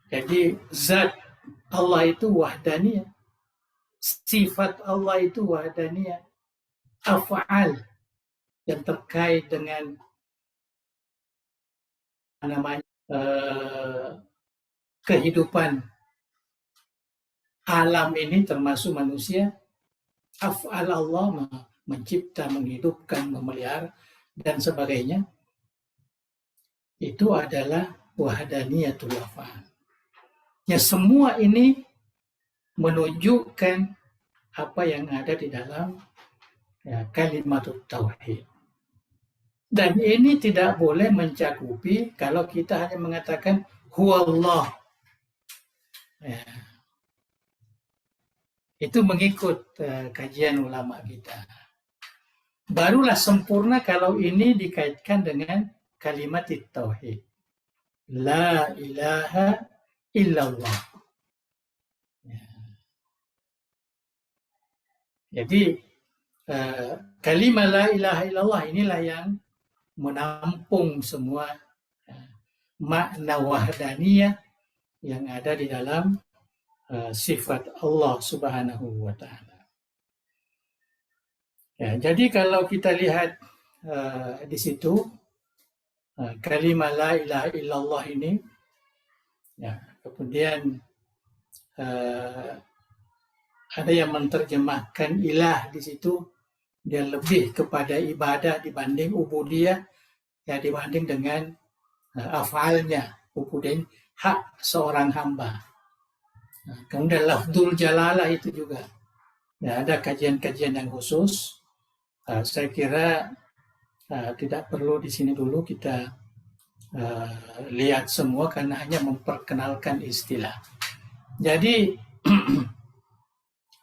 Jadi zat Allah itu wahdaniyah, sifat Allah itu wahdaniyah, af'al yang terkait dengan kehidupan alam ini termasuk manusia, af'al Allah mencipta, menghidupkan, memelihara dan sebagainya, itu adalah wahdaniyatul af'al. Semua ini menunjukkan apa yang ada di dalam kalimat tauhid. Dan ini tidak boleh mencakupi kalau kita hanya mengatakan huwallah. Itu mengikut kajian ulama kita. Barulah sempurna kalau ini dikaitkan dengan kalimat tauhid. La ilaha illallah. Jadi kalimat la ilaha illallah inilah yang menampung semua makna wahdaniyah yang ada di dalam sifat Allah Subhanahu wa Ta'ala. Jadi kalau kita lihat di situ kalimat la ilaha illallah ini, kemudian ada yang menerjemahkan ilah di situ, dia lebih kepada ibadah dibanding ubudiyah, dibanding dengan afalnya, ubudiyah hak seorang hamba. Kemudian lafzul jalalah itu juga ada kajian-kajian yang khusus. Saya kira tidak perlu di sini dulu kita lihat semua karena hanya memperkenalkan istilah. Jadi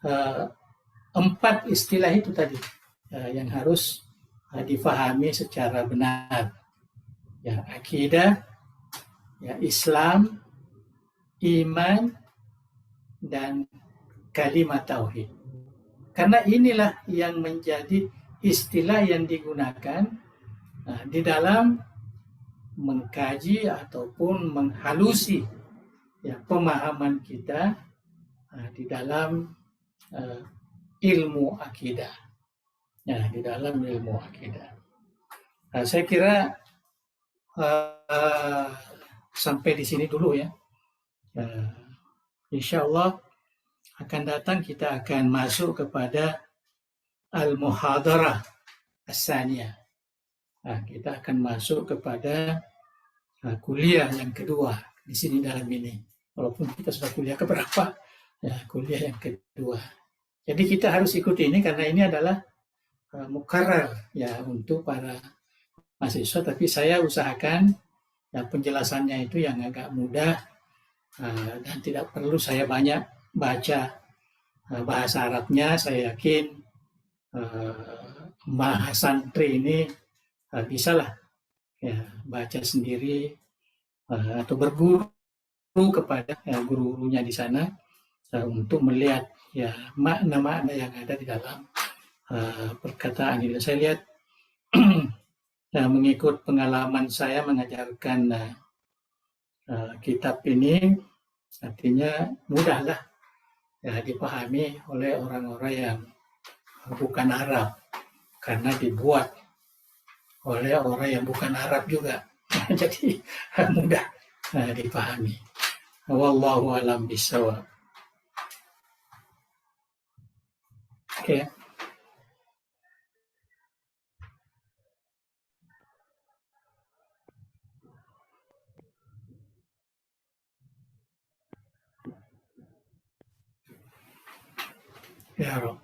4 istilah itu tadi yang harus difahami secara benar. Akidah, Islam, iman, dan kalimat tauhid. Karena inilah yang menjadi istilah yang digunakan di dalam mengkaji ataupun menghalusi pemahaman kita di dalam ilmu akidah. Di dalam ilmu akidah. Saya kira sampai di sini dulu ya. Insya Allah akan datang kita akan masuk kepada al-muhadarah as-saniyah. Kita akan masuk kepada kuliah yang kedua di sini dalam ini. walaupun kita sudah kuliah keberapa, ya kuliah yang kedua. Jadi kita harus ikuti ini karena ini adalah mukarrar ya untuk para mahasiswa, tapi saya usahakan ya penjelasannya itu yang agak mudah dan tidak perlu saya banyak baca bahasa Arabnya. Saya yakin mahasantri ini bisalah ya baca sendiri atau berguru kepada guru-gurunya di sana untuk melihat ya makna-makna yang ada di dalam perkataan ini. Saya lihat mengikut pengalaman saya mengajarkan kitab ini, artinya mudahlah ya dipahami oleh orang-orang yang bukan Arab karena dibuat oleh orang yang bukan Arab juga. Jadi mudah dipahami. Wallahu a'lam bishawab. Oke. Ya Rob.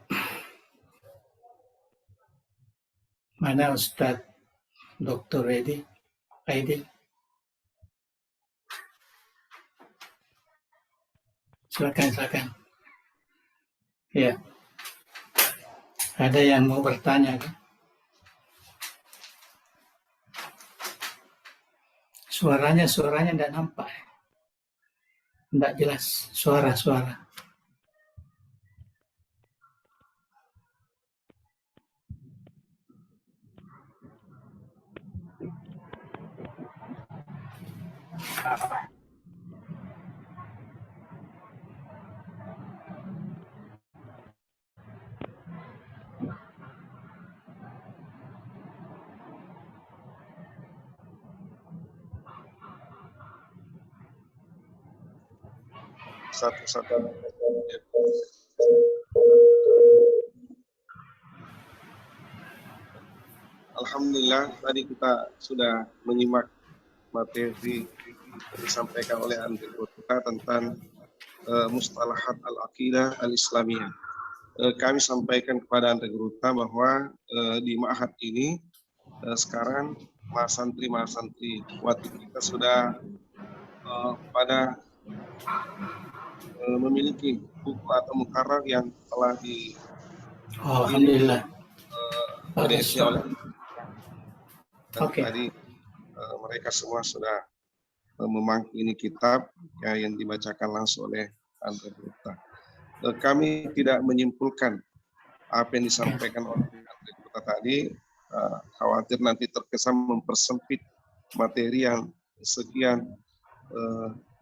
Mana Ustadz Dr. Edi? Aidil? Silakan. Ya. Ada yang mau bertanya kan? Suaranya tidak nampak. Tidak jelas suara. Satu-satu. Alhamdulillah tadi kita sudah menyimak materi yang disampaikan oleh Andri Kota tentang mustalahat al-aqidah al-islamiyah. Kami sampaikan kepada Andri Kota bahwa di ma'had ini sekarang mahasantri wati kita sudah pada memiliki buku atau mukarrar yang telah di Alhamdulillah. oleh Oke. Tadi mereka semua sudah memangkini kitab yang dibacakan langsung oleh Andri Kota. Kami tidak menyimpulkan apa yang disampaikan oleh Andri Kota tadi, khawatir nanti terkesan mempersempit materi yang sekian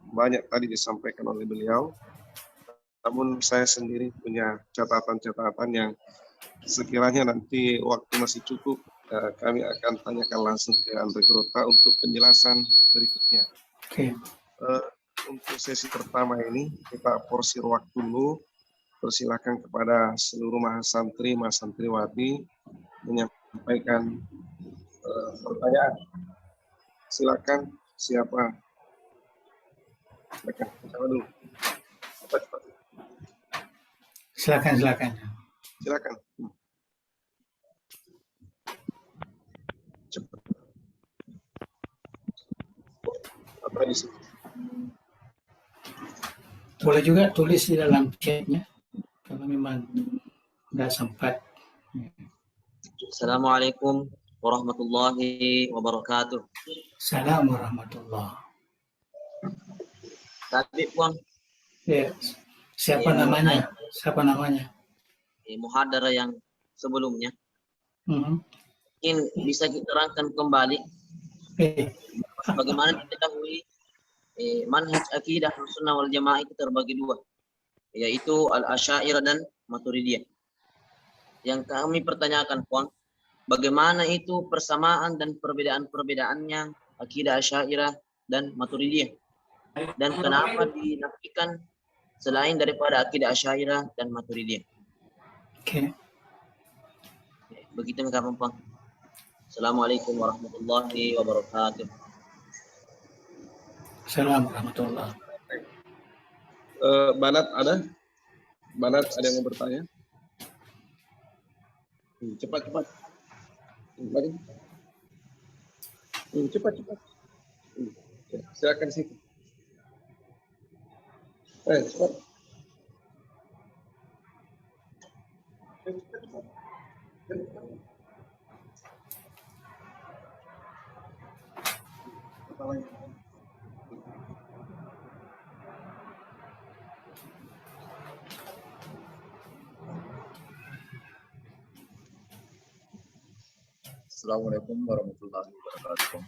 banyak tadi disampaikan oleh beliau. Namun saya sendiri punya catatan-catatan yang sekiranya nanti waktu masih cukup, kami akan tanyakan langsung ke Andri Kota untuk penjelasan berikutnya. Oke. Untuk sesi pertama ini kita porsir waktu dulu. Persilakan kepada seluruh mahasantriwati menyampaikan pertanyaan. Silakan siapa? Silakan dulu. Cepat. Silakan. Silakan. Cepat. Apa di sini? Boleh juga tulis di dalam chatnya kalau memang tidak sempat. Assalamualaikum warahmatullahi wabarakatuh. Assalamualaikum warahmatullahi. Tadi Puan. Ya. Siapa namanya? Muhadara yang sebelumnya. Mungkin bisa kita terangkan kembali bagaimana diketahui manhaj akidah sunnah wal jamaah itu terbagi dua, yaitu al-asy'ariyah dan maturidiyah. Yang kami pertanyakan, Puan, bagaimana itu persamaan dan perbedaan-perbedaannya akidah asy'ariyah dan maturidiyah, dan kenapa dinafikan selain daripada akidah asy'ariyah dan maturidiyah? Oke. Begitu enggak, Puan? Assalamualaikum warahmatullahi wabarakatuh. Assalamualaikum warahmatullahi. Banat ada? Banat ada yang mau bertanya? Cepat. Lagi. Cepat. Ya, silakan situ. Cepat. Assalamualaikum warahmatullahi wabarakatuh.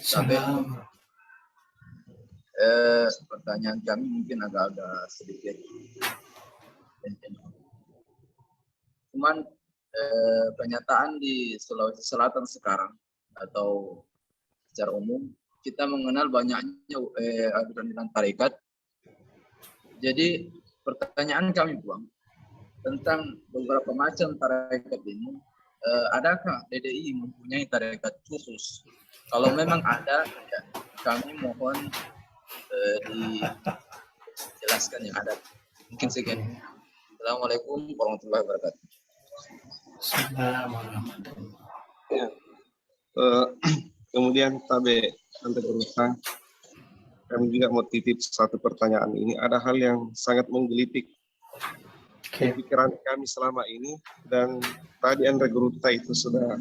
Salam. Pertanyaan kami mungkin agak-agak sedikit. Cuman kenyataan di Sulawesi Selatan sekarang atau secara umum kita mengenal banyaknya aliran tarekat. Jadi pertanyaan kami Bang tentang beberapa macam tarekat ini. Adakah DDI mempunyai tarekat khusus? Kalau memang ada, ya, kami mohon dijelaskan yang ada. Mungkin sekian. Assalamualaikum warahmatullahi wabarakatuh. Assalamualaikum. Kemudian Tabe Ante Berutang, kami juga mau titip satu pertanyaan ini. Ada hal yang sangat menggelitik pikiran kami selama ini, dan tadi Andre Guruta itu sudah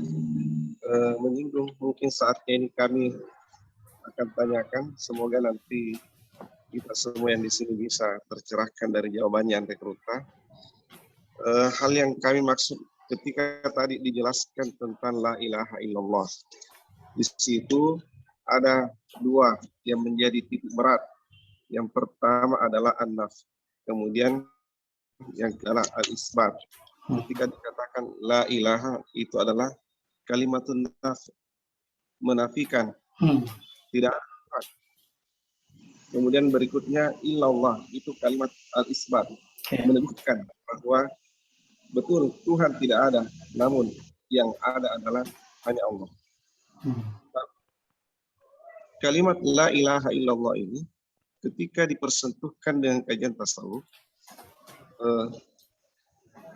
menyinggung. Mungkin saatnya ini kami akan tanyakan. Semoga nanti kita semua yang di sini bisa tercerahkan dari jawabannya Andre Guruta. Hal yang kami maksud ketika tadi dijelaskan tentang la ilaha illallah, di situ ada dua yang menjadi titik berat. Yang pertama adalah an-naf, kemudian yang adalah al-isbat. Ketika dikatakan la ilaha, itu adalah kalimatun naf, menafikan, tidak ada. Kemudian berikutnya illallah, itu kalimat al-isbat, menunjukkan bahwa betul Tuhan tidak ada, namun yang ada adalah hanya Allah. Kalimat la ilaha illallah ini ketika dipersentuhkan dengan kajian tasawuf,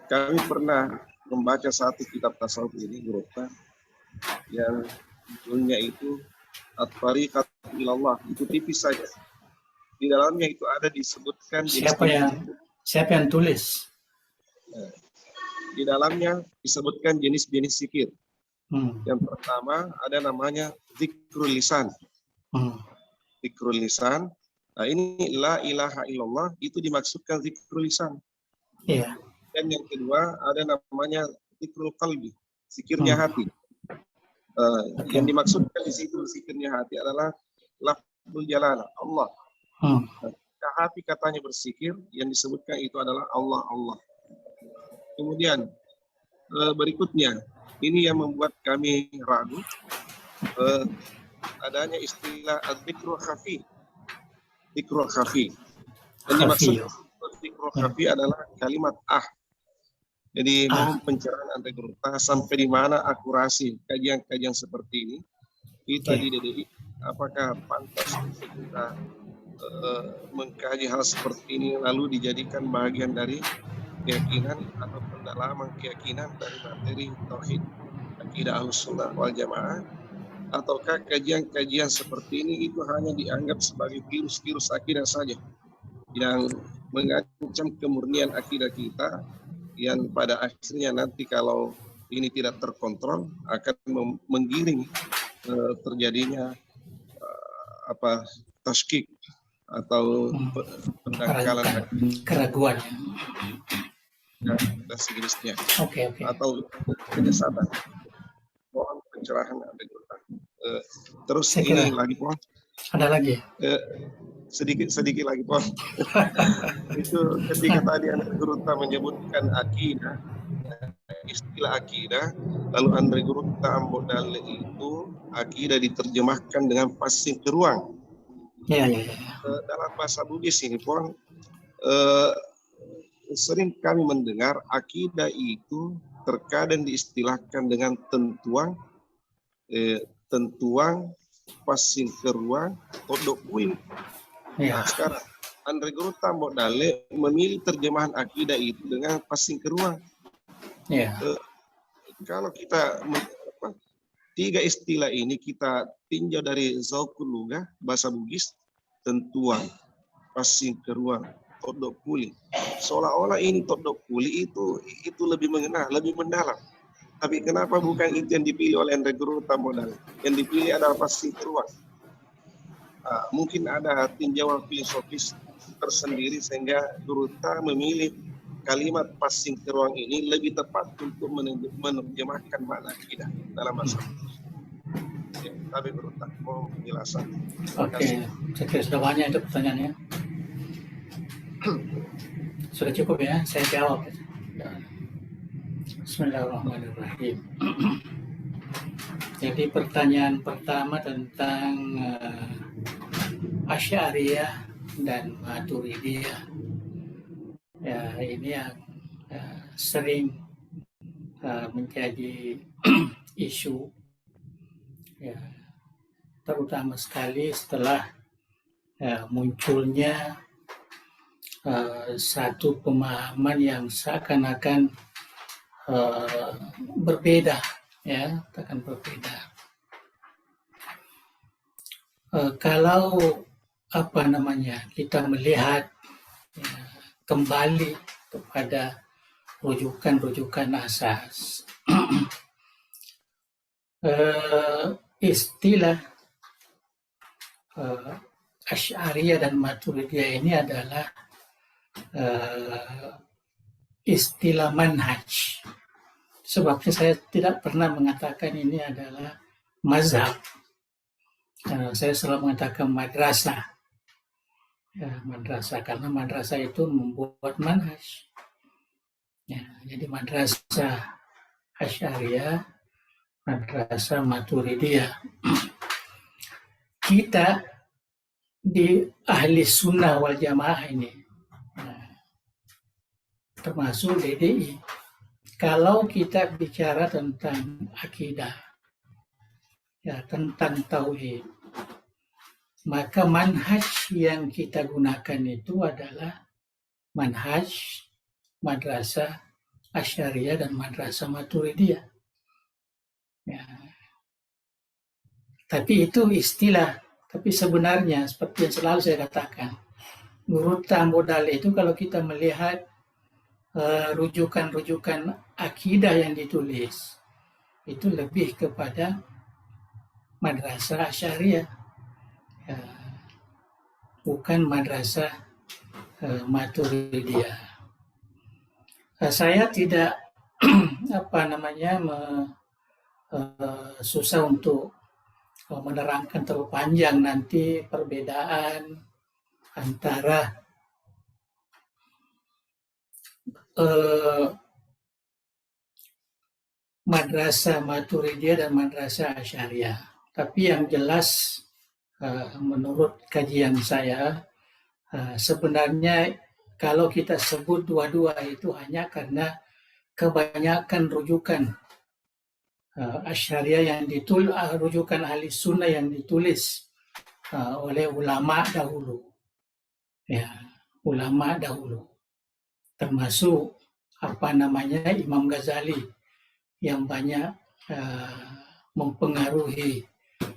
kami pernah membaca satu kitab tasawuf ini, Guruta, yang judulnya itu At-Tariqat Ilallah. Itu tipis saja. Di dalamnya itu ada disebutkan Siapa yang tulis? Di dalamnya disebutkan jenis-jenis zikir. Yang pertama ada namanya zikrul lisan. Zikrul lisan. Nah, ini la ilaha illallah itu dimaksudkan zikrul lisan. Iya. Dan yang kedua ada namanya zikrul qalbi, zikirnya hati. Yang dimaksudkan di situ zikirnya hati adalah lafzul jalalah, Allah. Hati katanya berzikir, yang disebutkan itu adalah Allah, Allah. Kemudian berikutnya, ini yang membuat kami ragu, adanya istilah zikrul khafi. Zikrul khafi. Yang dimaksud zikrul khafi adalah kalimat Jadi mohon pencerahan Ante Guruta sampai di mana akurasi kajian-kajian seperti ini kita di DDI, apakah pantas kita mengkaji hal seperti ini lalu dijadikan bagian dari keyakinan atau pendalaman keyakinan dari materi tauhid akidah Ahlussunnah wal Jamaah, ataukah kajian-kajian seperti ini itu hanya dianggap sebagai virus-virus akidah saja yang mengancam kemurnian akidah kita, yang pada akhirnya nanti kalau ini tidak terkontrol akan menggiring terjadinya taskik atau pendangkalan keraguan dan sejenisnya. Oke. Atau penyesatan. Mohon pencerahan Ante Guruta. Terus ini lagi Pohon. Ada lagi? Sedikit lagi Pohon. Itu ketika tadi Ante Guruta menyebutkan akidah, istilah akidah, lalu Andre Guruta ambil dalil itu akidah diterjemahkan dengan pasif ruang. Ya. Dalam bahasa Bugis ini Pohon, sering kami mendengar akidah itu terkadang diistilahkan dengan tentuang pasif ruang, kodok kuing. Nah, sekarang Andre Guru tambok dale memilih terjemahan akidah itu dengan passing ke ruang. Ya. Kalau kita tiga istilah ini kita tinjau dari Zaukul Lugah, bahasa Bugis, tentuan, passing ke ruang, todok puli. Seolah-olah ini todok puli itu lebih mengena, lebih mendalam. Tapi kenapa bukan itu yang dipilih oleh Andre Guru tambok dale? Yang dipilih adalah passing ke ruang. Mungkin ada tinjauan filosofis tersendiri sehingga Guruta memilih kalimat passing ke ruang ini lebih tepat untuk menerjemahkan makna akidah dalam bahasa. Ya, tapi Guruta mau penjelasan. Oke, saya kira sudah banyak itu pertanyaannya. Sudah cukup ya, saya jawab. Bismillahirrahmanirrahim. Jadi pertanyaan pertama tentang Asy'ariyah dan Maturidiyah. Ya, ini yang sering menjadi isu, ya, terutama sekali setelah munculnya satu pemahaman yang seakan-akan berbeda, ya, akan berbeda. Kalau kita melihat kembali kepada rujukan-rujukan asas, istilah Asy'ariyah dan Maturidiyah ini adalah istilah manhaj. Sebabnya saya tidak pernah mengatakan ini adalah mazhab. Saya selalu mengatakan madrasah. Ya, madrasah, karena madrasah itu membuat manhaj. Ya, jadi madrasah Asy'ariyah, madrasah Maturidiyah. Kita di ahli sunnah wal jamaah ini, termasuk DDI, kalau kita bicara tentang akidah, ya, tentang tauhid, maka manhaj yang kita gunakan itu adalah manhaj madrasah Asy'ariyah dan madrasah Maturidiyah. Ya. Tapi itu istilah. Tapi sebenarnya seperti yang selalu saya katakan, Guru tambok dale itu kalau kita melihat rujukan-rujukan akidah yang ditulis, itu lebih kepada madrasah Asy'ariyah, ya, bukan madrasah Maturidiyah. Saya tidak susah untuk menerangkan terlalu panjang nanti perbedaan antara madrasah Maturidiyah dan madrasah Asy'ariyah. Tapi yang jelas menurut kajian saya, sebenarnya kalau kita sebut dua-dua itu hanya karena kebanyakan rujukan Asy'ariyah yang ditulis, rujukan ahli sunnah yang ditulis oleh ulama dahulu, ya, ulama dahulu, termasuk Imam Ghazali yang banyak mempengaruhi,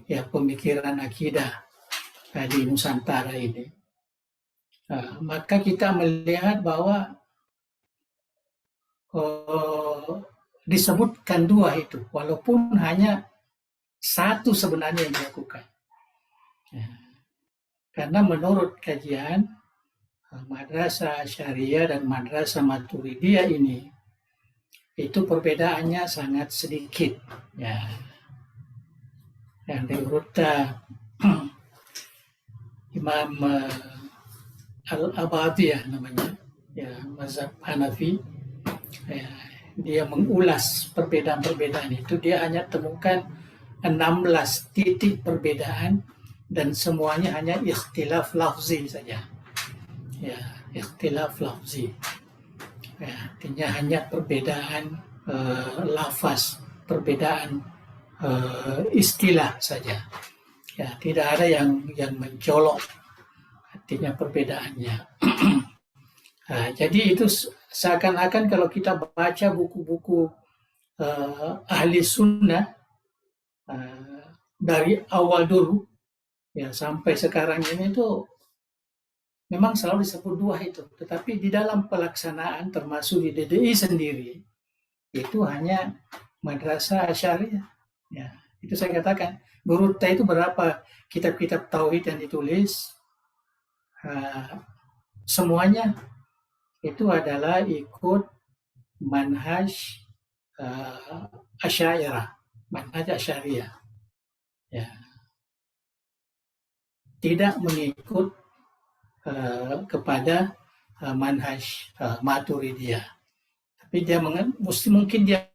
ya, pemikiran akidah di Nusantara ini. Maka kita melihat bahwa disebutkan dua itu, walaupun hanya satu sebenarnya yang dilakukan. Ya. Karena menurut kajian madrasah Asy'ariyah dan madrasah Maturidiyah ini, itu perbedaannya sangat sedikit. Ya. Yang diurut Imam Al-Abadiyah namanya, ya, mazhab Hanafi, ya, dia mengulas perbedaan-perbedaan itu, dia hanya temukan 16 titik perbedaan dan semuanya hanya ikhtilaf lafzi saja. Ya, ikhtilaf lafzi. Ya, artinya hanya perbedaan lafaz, perbedaan istilah saja. Ya, tidak ada yang mencolok artinya perbedaannya. Nah, jadi itu seakan-akan kalau kita baca buku-buku ahli sunnah dari awal dulu ya sampai sekarang ini tuh memang selalu disebut dua itu, tetapi di dalam pelaksanaan termasuk di DDI sendiri itu hanya madrasah Asy'ariyah. Ya, itu saya katakan, Gurutta itu berapa kitab-kitab tauhid yang ditulis, semuanya itu adalah ikut manhaj Asy'ariyah, manhaj Asy'ariyah. Ya. Tidak mengikut kepada manhaj Maturidiyah. Tapi dia mungkin dia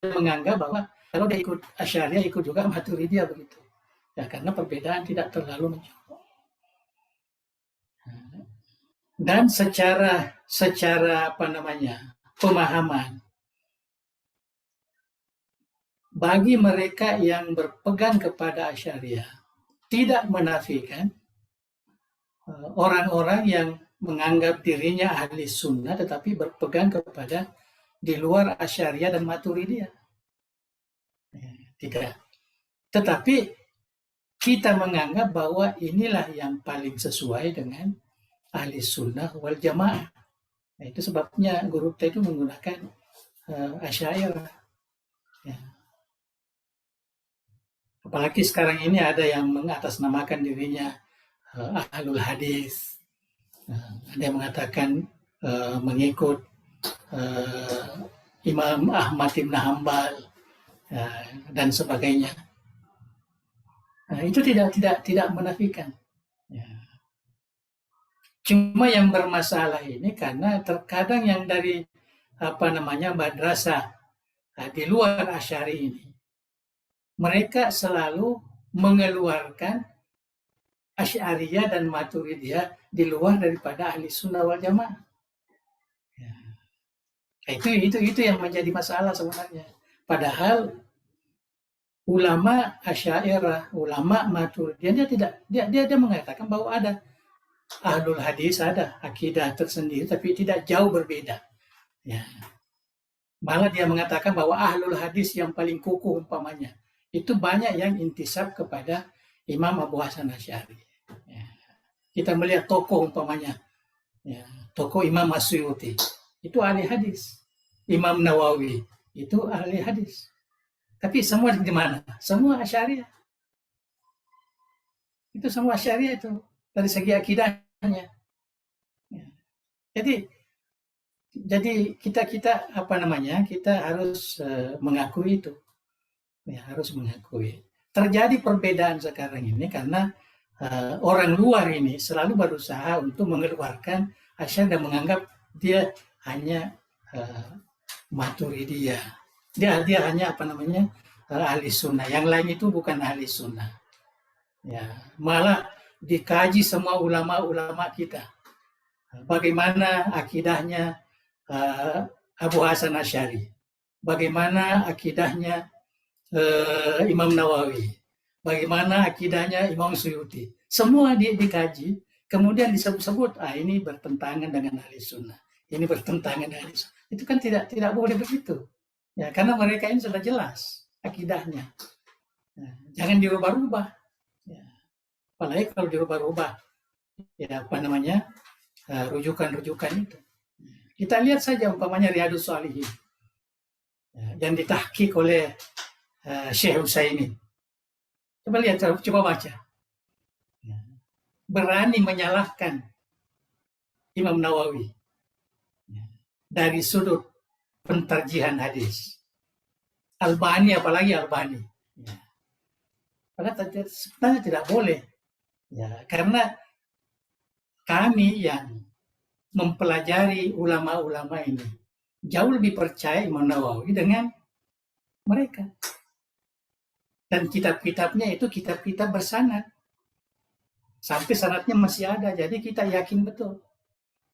menganggap bahwa kalau dia ikut Asy'ariyah ikut juga Maturidiyah begitu. Ya karena perbedaan tidak terlalu menjauh. Dan secara pemahaman bagi mereka yang berpegang kepada Asy'ariyah tidak menafikan orang-orang yang menganggap dirinya ahli sunnah tetapi berpegang kepada di luar Asy'ariyah dan Maturidiyah. Tidak. Tetapi kita menganggap bahwa inilah yang paling sesuai dengan ahli sunnah wal jamaah. Nah, itu sebabnya Gurutta itu menggunakan Asy'ariyah. Ya. Apalagi sekarang ini ada yang mengatasnamakan dirinya ahlul hadis. Ada yang mengatakan mengikut Imam Ahmad bin Hambal dan sebagainya. Nah, itu tidak menafikan. Ya. Cuma yang bermasalah ini karena terkadang yang dari madrasah di luar Asy'ari ini mereka selalu mengeluarkan Asy'ariyah dan Maturidiyah di luar daripada ahli sunnah wal jamaah. Ya. Itu yang menjadi masalah sebenarnya. Padahal ulama Asy'ariyah, ulama Maturidiyah dia mengatakan bahwa ada ahlul hadis, ada akidah tersendiri tapi tidak jauh berbeda. Ya. Malah dia mengatakan bahwa ahlul hadis yang paling kukuh umpamanya itu banyak yang intisab kepada Imam Abu Hasan Asy'ari. Ya. Kita melihat tokoh umpamanya, ya, tokoh Imam As-Suyuti itu ahli hadis, Imam Nawawi itu ahli hadis. Tapi semua di mana? Semua Asy'ariyah. Itu semua Asy'ariyah itu dari segi akidahnya. Ya. Jadi kita harus mengakui itu. Ya, harus mengakui. Terjadi perbedaan sekarang ini karena orang luar ini selalu berusaha untuk mengeluarkan Asy'ariyah dan menganggap dia hanya Maturidiyah. Dia hanya ahli sunnah. Yang lain itu bukan ahli sunnah. Ya, malah dikaji semua ulama-ulama kita. Bagaimana akidahnya Abu Hasan Asy'ari, bagaimana akidahnya Imam Nawawi, bagaimana akidahnya Imam Suyuti. Semua dikaji, kemudian disebut-sebut, ini bertentangan dengan ahli sunnah. Ini bertentangan dengan ahli sunnah. Itu kan tidak boleh begitu. Ya, karena mereka ini sudah jelas akidahnya. Ya, jangan dirubah-rubah. Ya. Apalagi kalau dirubah-rubah, ya rujukan-rujukan itu. Kita lihat saja umpamanya Riyadhus Shalihin yang ditahqiq oleh Syekh Utsaimin. Coba lihat, coba baca. Berani menyalahkan Imam Nawawi dari sudut pentarjihan hadis. Albani, apalagi Albani. Padahal sebenarnya tidak boleh. Ya, karena kami yang mempelajari ulama-ulama ini jauh lebih percaya Imam Nawawi dengan mereka. Dan kitab-kitabnya itu kitab-kitab bersanad. Sampai sanadnya masih ada, jadi kita yakin betul.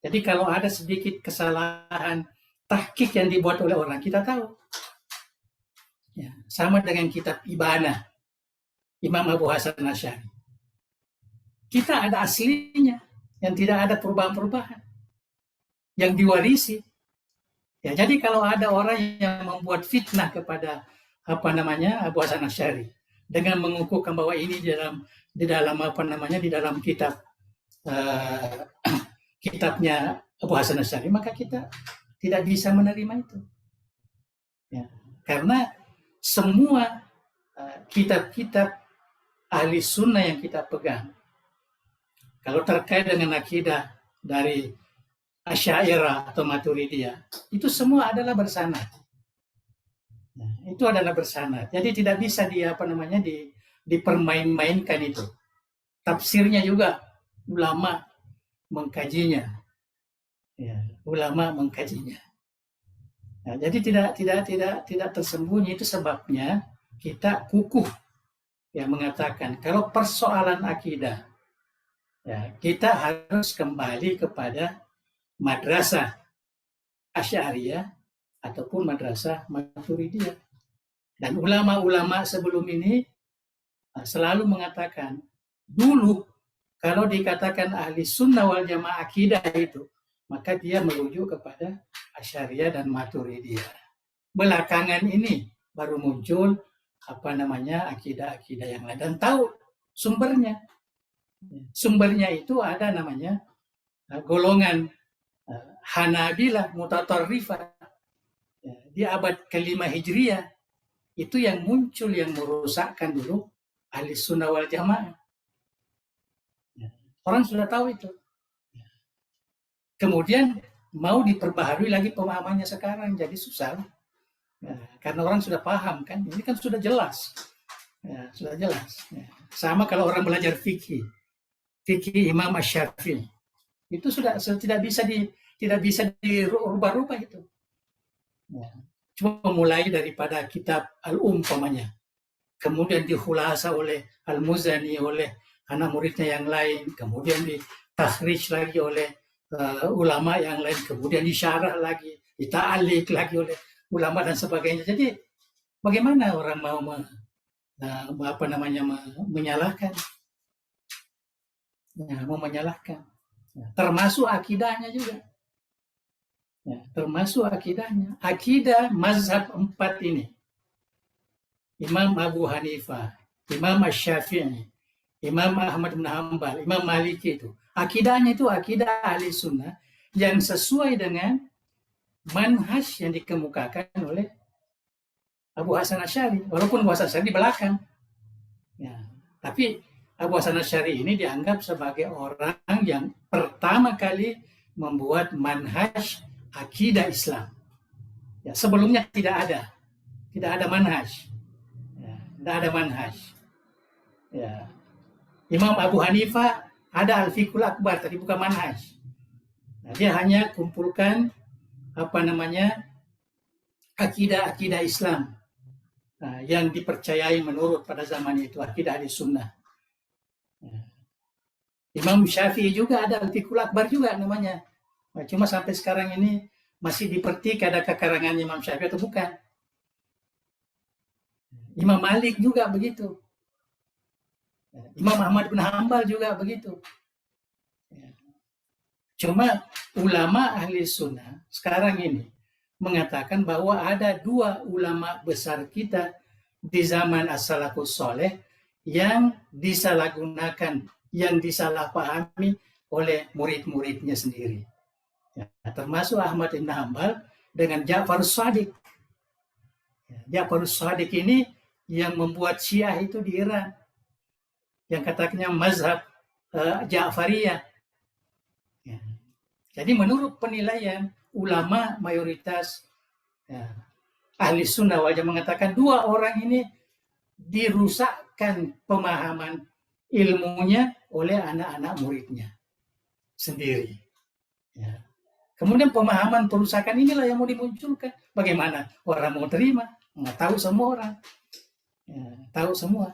Jadi kalau ada sedikit kesalahan tahqiq yang dibuat oleh orang, kita tahu. Ya, sama dengan kitab Ibana, Imam Abu Hasan Asy'ari. kita ada aslinya yang tidak ada perubahan-perubahan yang diwarisi. Ya, jadi kalau ada orang yang membuat fitnah kepada Abu Hasan Asy'ari dengan mengukuhkan bahwa ini di dalam kitab kitabnya Abu Hasan Asy'ari, maka kita tidak bisa menerima itu. Ya, karena semua kitab-kitab ahli sunnah yang kita pegang, kalau terkait dengan akidah dari Asy'ariyah atau Maturidiyah, itu semua adalah bersanad. Nah, itu adalah bersanad. Jadi tidak bisa dipermain-mainkan itu. Tafsirnya juga ulama mengkajinya. Ya, ulama mengkajinya. Nah, jadi tidak tersembunyi. Itu sebabnya kita kukuh yang mengatakan kalau persoalan akidah, ya, kita harus kembali kepada madrasah Asy'ariyah ataupun madrasah Maturidiyah. Dan ulama-ulama sebelum ini selalu mengatakan, dulu kalau dikatakan ahli sunnah wal jamaah akidah itu, maka dia merujuk kepada Asy'ariyah dan Maturidiyah. Belakangan ini baru muncul akidah-akidah yang lain, dan tahu sumbernya. Sumbernya itu ada namanya golongan Hanabilah Mutatarrifah, ya, di abad ke-5 Hijriah, itu yang muncul, yang merusakkan dulu ahli sunnah wal jamaah. Ya, orang sudah tahu itu. Ya. Kemudian mau diperbaharui lagi pemahamannya sekarang, jadi susah. Ya, karena orang sudah paham kan, ini kan sudah jelas. Ya, sudah jelas. Ya. Sama kalau orang belajar fikih Imam Asy-Syafi'i, itu sudah tidak bisa dirubah-rubah itu. Ya. Cuma mulai daripada kitab Al-Umpamanya, kemudian dihulasa oleh Al-Muzani, oleh anak muridnya yang lain, kemudian ditakhrij lagi oleh ulama yang lain, kemudian disyarah lagi, dita'alik lagi oleh ulama dan sebagainya. Jadi bagaimana orang mau menyalahkan? Ya, mau menyalahkan. Ya, termasuk akidahnya juga. Ya, termasuk akidahnya. Akidah mazhab 4 ini. Imam Abu Hanifah, Imam Asy-Syafi'i, Imam Ahmad bin Hanbal, Imam Maliki itu. Akidahnya itu akidah ahli sunnah yang sesuai dengan manhaj yang dikemukakan oleh Abu Hasan Asy'ari. Walaupun Abu Hasan Asy'ari di belakang. Ya, tapi Abu Hasan Asy'ari ini dianggap sebagai orang yang pertama kali membuat manhaj akidah Islam. Ya, sebelumnya tidak ada manhaj. Ya, tidak ada manhaj. Ya. Imam Abu Hanifah ada Al-Fiqhul Akbar, tapi bukan manhaj. Nah, dia hanya kumpulkan akidah Islam yang dipercayai menurut pada zaman itu, akidah ahli sunnah. Ya. Imam Syafi'i juga ada Al-Fiqhul Akbar juga namanya. Nah, cuma sampai sekarang ini masih dipertik adakah karangan Imam Syafi'i atau bukan. Imam Malik juga begitu. Imam Ahmad bin Hanbal juga begitu. Cuma ulama ahli sunnah sekarang ini mengatakan bahwa ada 2 ulama besar kita di zaman as-salafus saleh yang disalahgunakan, yang disalahpahami oleh murid-muridnya sendiri. Ya, termasuk Ahmad bin Hanbal dengan Ja'far Shadiq. Ya, Ja'far Shadiq ini yang membuat Syiah itu di Iran, yang katanya mazhab Ja'fariyah. Ya. Jadi menurut penilaian ulama mayoritas ahli sunnah wal jamaah mengatakan 2 orang ini dirusakkan pemahaman ilmunya oleh anak-anak muridnya sendiri. Ya. Kemudian pemahaman perusakan inilah yang mau dimunculkan. Bagaimana orang mau terima? Nggak tahu semua orang. Ya, tahu semua.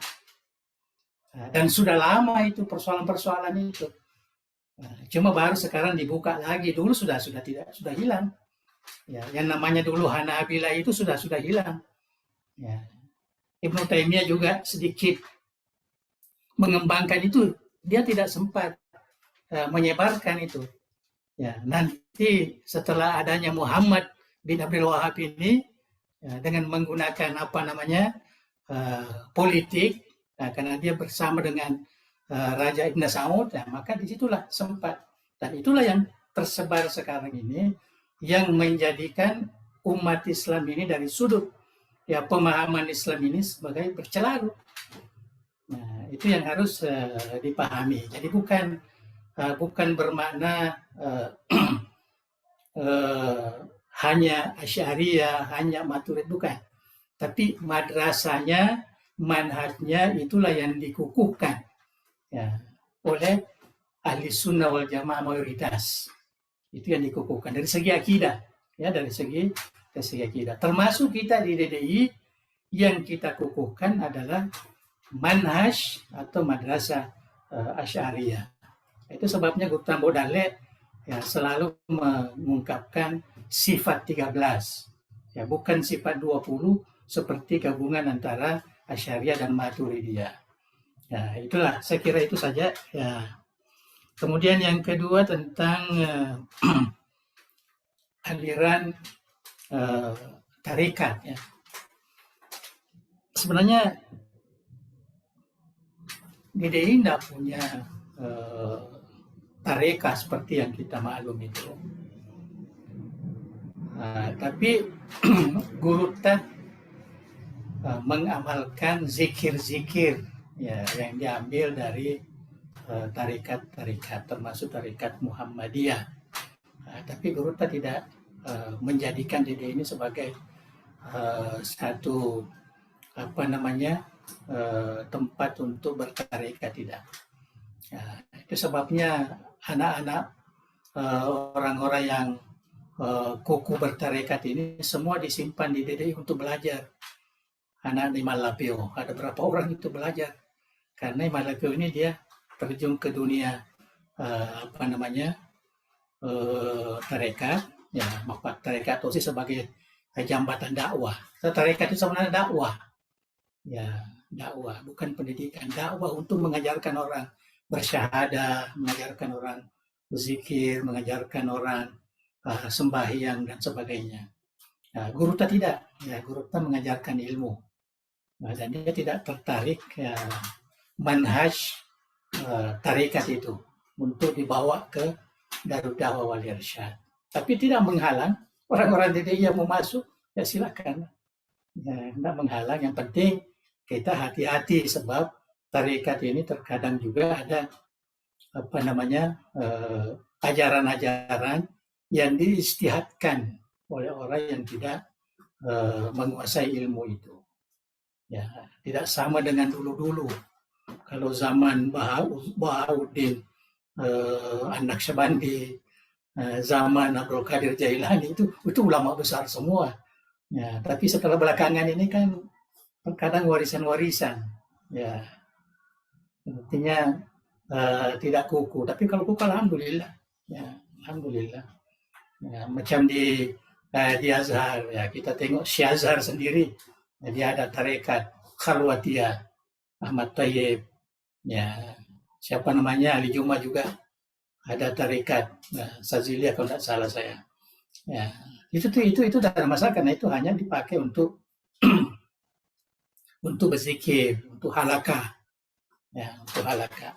Nah, dan sudah lama itu persoalan-persoalan itu. Nah, cuma baru sekarang dibuka lagi. Dulu sudah hilang. Ya, yang namanya dulu Hanabilah itu sudah hilang. Ya. Ibnu Taimiyah juga sedikit mengembangkan itu dia tidak sempat menyebarkan itu. Ya, nanti setelah adanya Muhammad bin Abdul Wahab ini dengan menggunakan politik, karena dia bersama dengan Raja Ibn Saud, maka disitulah sempat, dan itulah yang tersebar sekarang ini yang menjadikan umat Islam ini dari sudut pemahaman Islam ini sebagai bercelarut. Nah, itu yang harus dipahami. Jadi bukan bermakna hanya Asy'ariyah, hanya Maturid, bukan. Tapi madrasahnya, manhajnya itulah yang dikukuhkan oleh ahli sunnah wal jamaah mayoritas. Itu yang dikukuhkan dari segi akidah, dari segi akidah. Termasuk kita di DDI yang kita kukuhkan adalah manhaj atau madrasah Asy'ariyah. Itu sebabnya Guru Tambo Dalek selalu mengungkapkan sifat 13, bukan sifat 20 seperti gabungan antara Asy'ariyah dan Maturidiyah. Itulah, saya kira itu saja. Kemudian yang kedua tentang aliran tarekat. Sebenarnya DDI tidak punya tarekat seperti yang kita maklum itu. Tapi Guru mengamalkan zikir-zikir yang diambil dari tarekat-tarekat, termasuk tarekat Muhammadiyah. Tapi Guru tidak menjadikan DDI ini sebagai satu tempat untuk bertarekat, tidak. Itu sebabnya anak-anak orang-orang yang kuku bertarekat ini semua disimpan di DDI untuk belajar. Anak Imam Lapio, ada berapa orang itu belajar, karena Imam Lapio ini dia terjun ke dunia tarekat, tarekat itu sebagai jambatan dakwah. Tarekat itu sebenarnya dakwah, dakwah bukan pendidikan, dakwah untuk mengajarkan orang bersyahadah, mengajarkan orang berzikir, mengajarkan orang sembahyang dan sebagainya. Guru tidak, Guru mengajarkan ilmu. Dan dia tidak tertarik manhaj tarekat itu untuk dibawa ke Darud Da'wah wal Irsyad. Tapi tidak menghalang orang-orang DDI yang mau masuk, silakan. Tidak menghalang, yang penting kita hati-hati sebab tarekat ini terkadang juga ada ajaran-ajaran yang diistihadkan oleh orang yang tidak menguasai ilmu itu. Tidak sama dengan dulu-dulu. Kalau zaman Bahauddin An-Naqsyabandi, zaman Abdul Qadir Jailani, itu ulama besar semua. Tapi setelah belakangan ini kan terkadang warisan-warisan. Artinya tidak kuku. Tapi kalau kuku, alhamdulillah. Alhamdulillah. Macam di Azhar, kita tengok Syekh Azhar sendiri, dia ada tarekat Khalwatiyah, Ahmad Tayyib, siapa namanya, Ali Juma juga ada tarekat Saziliyah kalau tidak salah saya. Itu tidak ada masalah, karena itu hanya dipakai untuk untuk berzikir, untuk halakah, untuk halakah.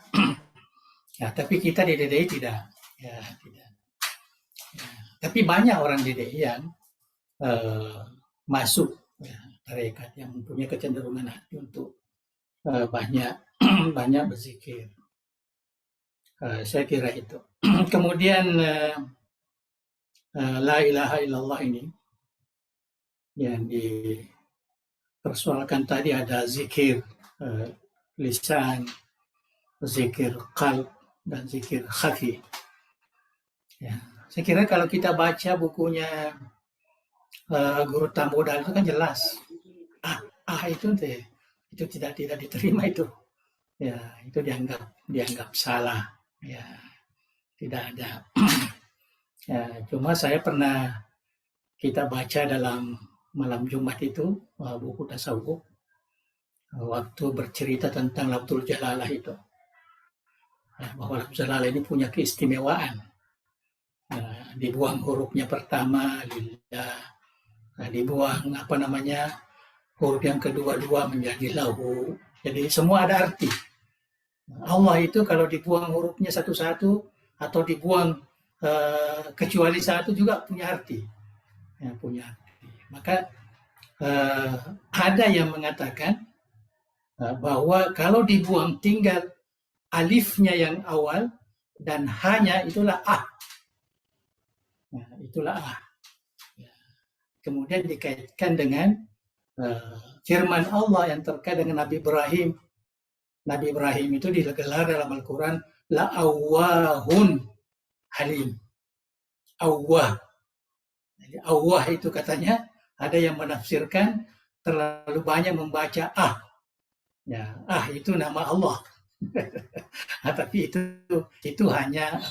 Tapi kita di DDI tidak, tidak. Tapi banyak orang DDI yang masuk tarekat, yang mempunyai kecenderungan hati untuk banyak berzikir. Saya kira itu. Kemudian la ilaha illallah ini yang dipersoalkan tadi, ada zikir lisan, zikir qalb, dan zikir khafi. Saya kira kalau kita baca bukunya Guru Tambo Dalek itu kan jelas. Itu tidak diterima itu. Itu dianggap salah. Tidak ada. Cuma saya pernah kita baca dalam malam Jumat itu buku tasawuf, waktu bercerita tentang Lafzul Jalalah itu. bahwa lafzul jalala ini punya keistimewaan. Dibuang hurufnya pertama lillah, dibuang huruf yang kedua-dua menjadi lahu. Jadi semua ada arti. Allah itu kalau dibuang hurufnya satu-satu atau dibuang kecuali satu juga punya arti. Punya arti. Maka ada yang mengatakan bahwa kalau dibuang tinggal alifnya yang awal dan hanya itulah itulah Kemudian dikaitkan dengan firman Allah yang terkait dengan Nabi Ibrahim. Nabi Ibrahim itu digelar dalam Al-Quran la'awwahun halim. Awwah. Jadi awwah itu katanya ada yang menafsirkan terlalu banyak membaca itu nama Allah. Tapi itu hanya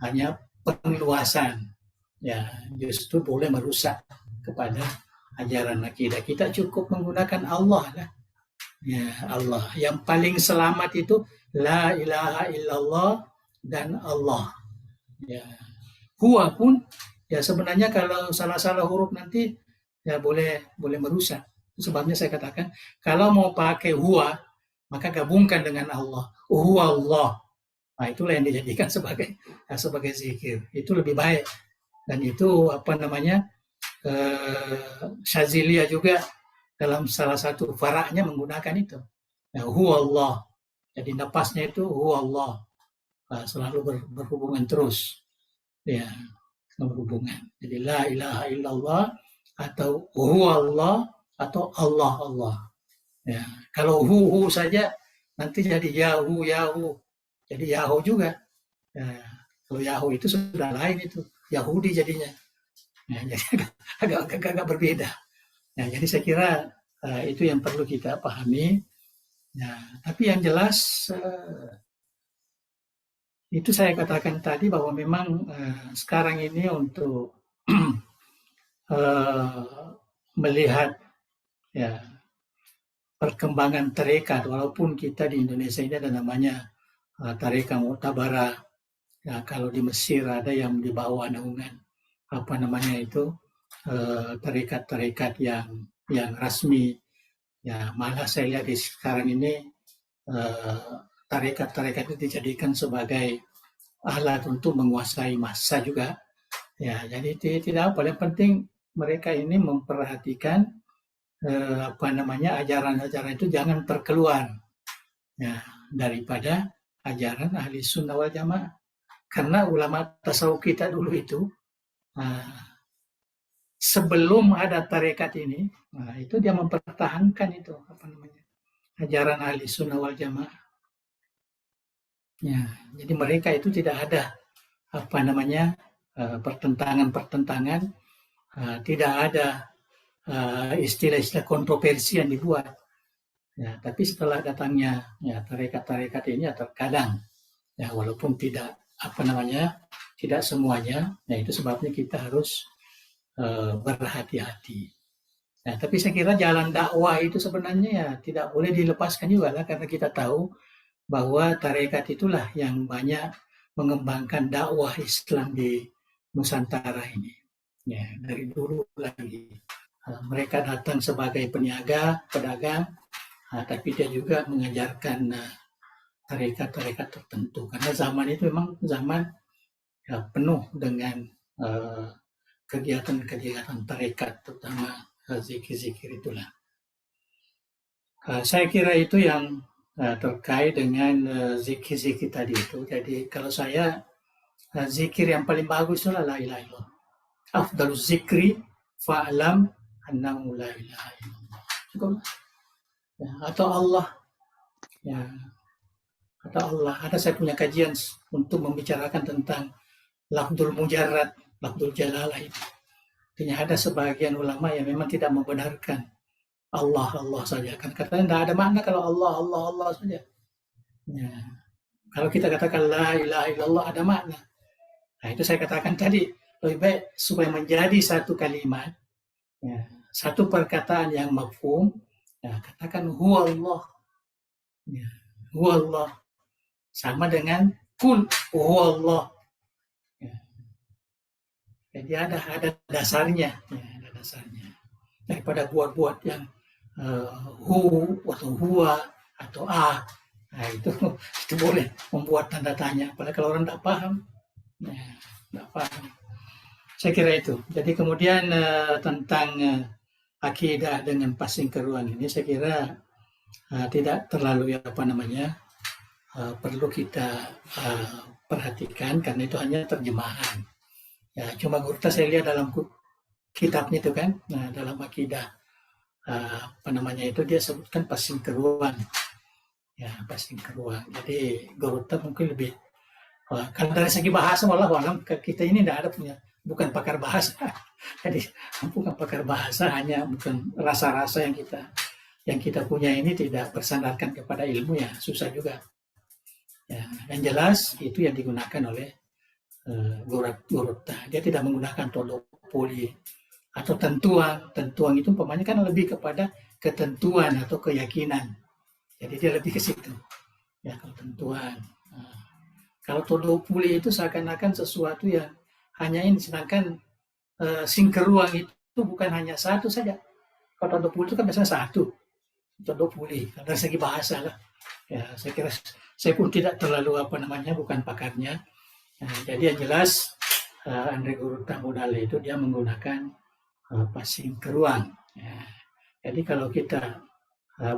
hanya pengeluasan. Justru boleh merusak kepada ajaran akidah. Kita cukup menggunakan Allah lah. Allah. Yang paling selamat itu la ilaha illallah dan Allah. Huwa pun sebenarnya kalau salah-salah huruf nanti boleh merusak. Sebabnya saya katakan kalau mau pakai huwa maka gabungkan dengan Allah. Huwa Allah. Itulah yang dijadikan sebagai zikir. Itu lebih baik. Dan itu Syaziliyah juga dalam salah satu faraknya menggunakan itu. Huwa Allah. Jadi napasnya itu huwa Allah. Selalu berhubungan terus. Berhubungan. Jadi la ilaha illallah atau huwa Allah atau Allah Allah. Kalau hu saja nanti jadi yahu. Jadi Yahu juga. Kalau Yahu itu sudah lain itu. Yahudi jadinya. Jadi agak berbeda. Jadi saya kira itu yang perlu kita pahami. Tapi yang jelas itu saya katakan tadi bahwa memang sekarang ini untuk melihat perkembangan tarekat, walaupun kita di Indonesia ini ada namanya tarekat Mu'tabarah. Kalau di Mesir ada yang di bawah naungan tarekat-tarekat yang rasmi. Malah saya lihat di sekarang ini tarekat-tarekat itu dijadikan sebagai alat untuk menguasai massa juga. Jadi tidak apa, yang penting mereka ini memperhatikan ajaran-ajaran itu jangan terkeluar daripada ajaran ahli sunnah wal jamaah. Karena ulama tasawuf kita dulu itu sebelum ada tarekat ini, itu dia mempertahankan itu ajaran ahli sunnah wal jamaah. Jadi mereka itu tidak ada pertentangan, tidak ada istilah-istilah kontroversi yang dibuat. Tapi setelah datangnya tarekat-tarekat ini terkadang walaupun tidak tidak semuanya, itu sebabnya kita harus berhati-hati. Tapi saya kira jalan dakwah itu sebenarnya tidak boleh dilepaskan juga lah, karena kita tahu bahwa tarekat itulah yang banyak mengembangkan dakwah Islam di Nusantara ini. Dari dulu lagi. Mereka datang sebagai peniaga, pedagang, tapi dia juga mengajarkan tarekat-tarekat tertentu. Karena zaman itu memang zaman penuh dengan kegiatan-kegiatan tarekat, terutama zikir-zikir itulah. Saya kira itu yang terkait dengan zikir-zikir tadi itu. Jadi kalau saya zikir yang paling bagus adalah la ilaha illallah. Afdaluz zikri fa'lam annahu la ilaha illallah. Cukup. Atau Allah. Atau Allah. Ada saya punya kajian untuk membicarakan tentang lafdzul mujarrad, lafdzul jalalah itu. Artinya ada sebagian ulama yang memang tidak membenarkan Allah saja. Kan katanya tidak ada makna kalau Allah saja. Kalau kita katakan la ilaha illallah ada makna. Itu saya katakan tadi, lebih baik supaya menjadi satu kalimat, satu perkataan yang mafhum, katakan huwa Allah. Huwa Allah. sama dengan kul huwallah. Ya. Jadi ada dasarnya, ya, ada dasarnya. Daripada buat-buat yang hu atau huwa atau nah itu boleh membuat tanda tanya. Padahal kalau orang tidak paham, ya, tidak paham. Saya kira itu. Jadi kemudian tentang akidah dengan passing keruan ini, saya kira tidak terlalu perlu kita perhatikan karena itu hanya terjemahan. Ya, cuma Gurta saya lihat dalam kitabnya itu kan, nah dalam akidah itu dia sebutkan passing keruan. Ya, passing keruan. Jadi Gurta mungkin lebih kalau dari segi bahasa malah kita ini tidak ada punya, bukan pakar bahasa. Jadi bukan pakar bahasa, hanya bukan rasa-rasa yang kita punya ini tidak bersandarkan kepada ilmu, ya susah juga. Ya, yang jelas itu yang digunakan oleh Gurta. Dia tidak menggunakan todopoli atau tentuan. Tentuan itu umpamanya kan lebih kepada ketentuan atau keyakinan. Jadi dia lebih ke situ. Ya, kalau tentuan. Kalau todopoli itu seakan-akan sesuatu yang hanya ini, sedangkan singkeruang itu bukan hanya satu saja. Kalau todopoli itu kan biasanya satu. Todopoli dari segi bahasa lah. Ya, saya kira saya pun tidak terlalu bukan pakarnya. Jadi yang jelas Andre Gurta Modale itu dia menggunakan passing keruang. Ya. Jadi kalau kita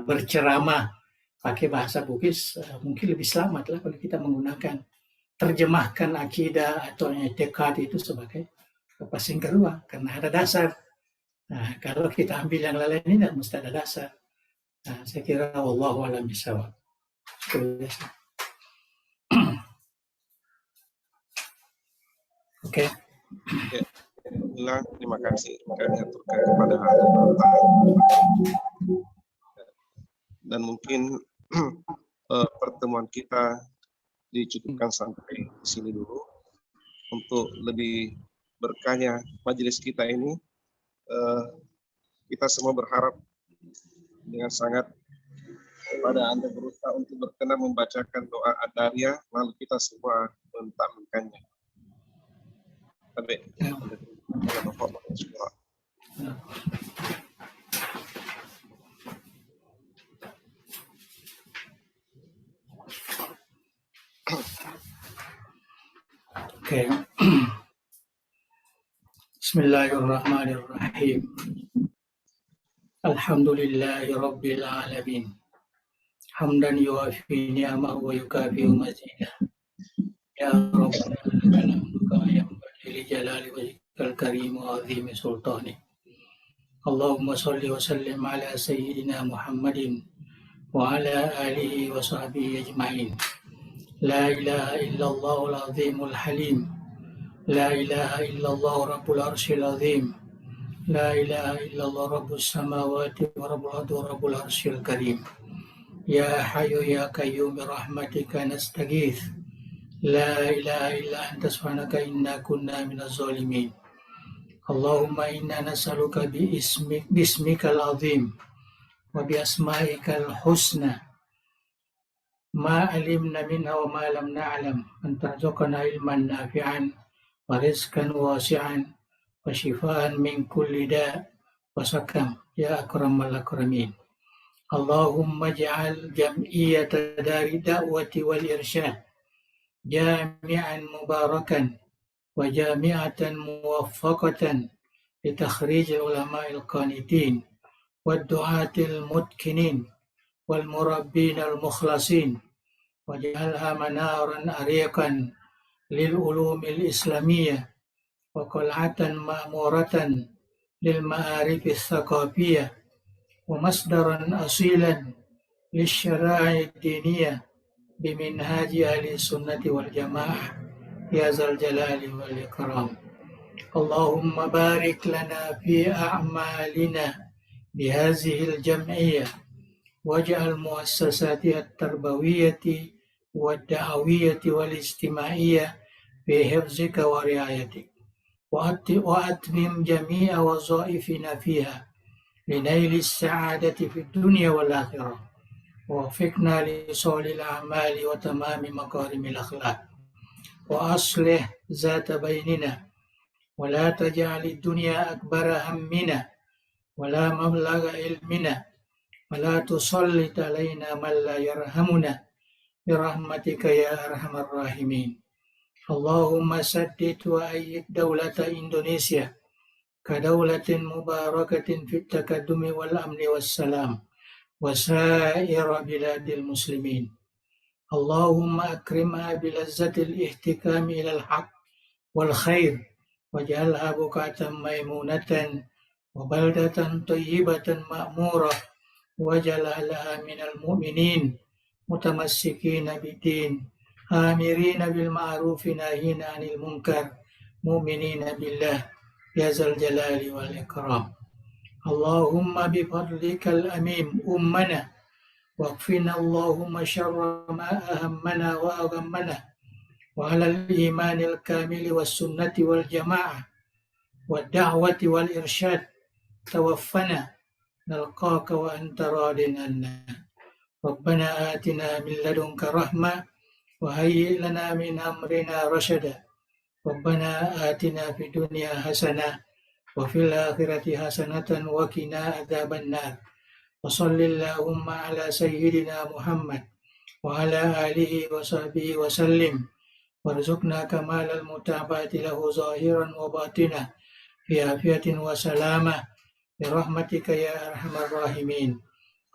berceramah pakai bahasa Bugis mungkin lebih selamat lah kalau kita menggunakan terjemahkan akidah atau etikad itu sebagai passing keruang karena ada dasar. Nah, kalau kita ambil yang lain ini tidak mesti ada dasar. Nah, saya kira wallahu a'lam bishawab. Oke. Terima kasih kami aturkan kepada dan mungkin pertemuan kita dicukupkan sampai di sini dulu. Untuk lebih berkahnya majelis kita ini, kita semua berharap dengan sangat kepada Anda berusaha untuk berkenan membacakan doa Ad-Dariyah, lalu kita semua mentakminkannya. Oke. Bismillahirrahmanirrahim. Alhamdulillahi rabbil alamin. Hamdan yuwafi ni'amahu wa yukafi'u mazidah. Ya Rabbana lakal hamdu kama yanbaghi li jalali wajhikal karim wa 'azimi sultanik. Allahumma shalli wa sallim ala sayyidina Muhammadin wa ala alihi wa sahbihi ajma'in. La ilaha illallahul azimul halim. La ilaha illallah rabbul arsyil azim. La ilaha illallah rabbus samawati wa rabbul ardi wa rabbul arsyil karim. Ya Hayyu ya Qayyum bi rahmatika nastaghits. La ilaha illa anta subhanaka inna kunna minaz zalimin. Allahumma inna nas'aluka bismikal azim wa bi asma'ikal husna ma alimna minha wa ma lam na'lam an tarzuqana ilman nafi'an wa rizqan wasi'an wa shifaan min kulli da' wa sakam ya akramal akramin. Allahumma ij'al jam'iyyata dari da'wati wal irsyad jami'an mubarakan wa jami'atan muwaffaqatan li takhrij ulama'il qanitin wad du'atil mutkinin wal murabbin al mukhlasin waj'alha manaran ariqan lil ulumil islamiyyah wa qal'atan ma'muratan lil ma'arifis thaqafiyyah wa masdaran asilan lisyara'i diniyah biminhaji ahli sunnati wal jamaah ya zal jalali wal ikram. Allahumma barik lana fi a'malina bihazihil jam'iyyah waj'al muassasatiha at-tarbawiyyati wad-da'awiyyati wal ijtima'iyyah fi hifzika wa riayatik wa atmim jami'a wazaifina fiha linaili as-sa'adati fid dunya wal akhirah ووفقنا لصالح الأعمال وتمام مكارم الأخلاق وأصلح ذات بيننا ولا تجعل الدنيا أكبر همنا ولا مبلغ علمنا ولا تسلط علينا من لا يرحمنا برحمتك يا أرحم الراحمين اللهم سدد وأيد دولة إندونيسيا كدولة مباركة في التقدم والأمن والسلام وسائر بلاد المسلمين اللهم أكرمها بلذة الاحتكام إلى الحق والخير واجعلها بقعة ميمونة وبلدة طيبة مأمورة واجعلها من المؤمنين متمسكين بالدين آمرين بالمعروف ناهين عن المنكر مؤمنين بالله يا ذا الجلال والإكرام اللهم بفضلك الأميم أمنا واكفنا اللهم شر ما أهمنا وأغمنا وعلى الإيمان الكامل والسنة والجماعة والدعوة والإرشاد توفنا نلقاك وأنت راض عنا ربنا آتنا من لدنك رحمة وهيئ لنا من أمرنا رشدا ربنا آتنا في الدنيا حسنة وفي الآخرة حسنة وقنا عذاب النار وصل اللهم على سيدنا محمد وعلى آله وصحبه وسلم وارزقنا كمال المتابعة له ظاهرا وباطنا في عافية وسلامة برحمتك يا أرحم الراحمين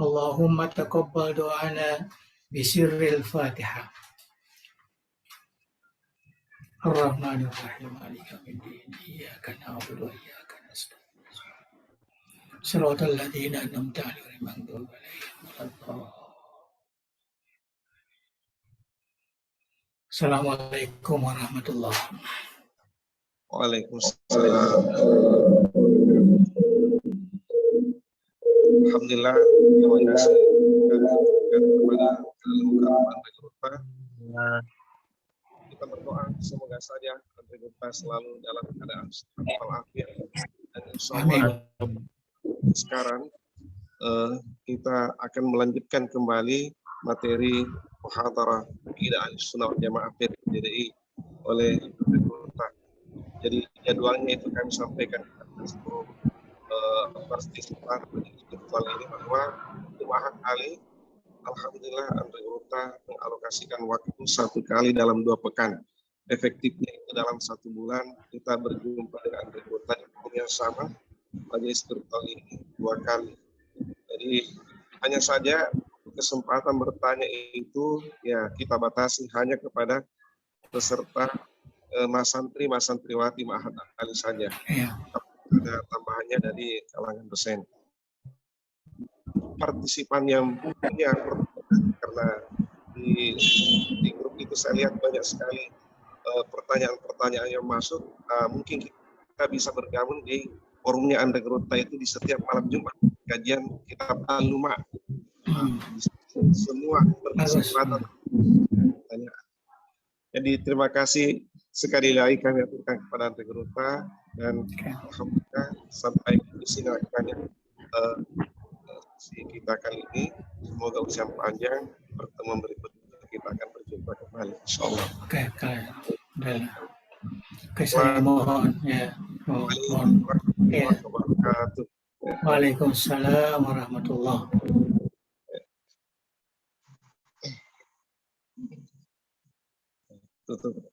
اللهم تقبل دعانا بسر الفاتحة الرحمن الرحيم مالك يوم الدين إياك نعبد وإياك نستعين صراط الذين أنعمت عليهم غير المغضوب عليهم ولا الضالين Assalamualaikum warahmatullahi wabarakatuh. Waalaikumsalam. Alhamdulillah, terima kasih kepada Antre Gurta. Kita berdoa semoga saja Antre Gurta selalu dalam keadaan sehat walafiat dan insyaallah sekarang kita akan melanjutkan kembali materi muhadarah Aqidah Ahlussunnah wal Jamaah PDI oleh Antre Gurta. Jadi jadwalnya itu kami sampaikan kepada seluruh partisipan virtual ini bahwa 5 kali alhamdulillah Antre Gurta mengalokasikan waktu 1 kali dalam 2 pekan. Efektifnya itu dalam 1 bulan kita berjumpa dengan Antre Gurta di forum yang sama, majelis virtual ini 2 kali. Jadi hanya saja kesempatan bertanya itu ya kita batasi hanya kepada peserta Mas Santri, Mas Santriwati Ma'had Al saja. Ya. Ada tambahannya dari kalangan dosen. Partisipan yang punya karena di grup itu saya lihat banyak sekali pertanyaan-pertanyaan yang masuk. Mungkin kita bisa bergabung di forumnya Antre Gurta itu di setiap malam Jumat kajian kitab Al-Luma. Semua berkesempatan tanya. Jadi terima kasih sekali lagi kami aturkan kepada Antre Gurta dan alhamdulillah sampai di sini akhirnya kita kali ini semoga usia panjang pertemuan berikutnya kita akan berjumpa kembali insyaallah. Oke, saya mohon ya mohon ya. Waalaikumsalam warahmatullahi wabarakatuh. Tutup.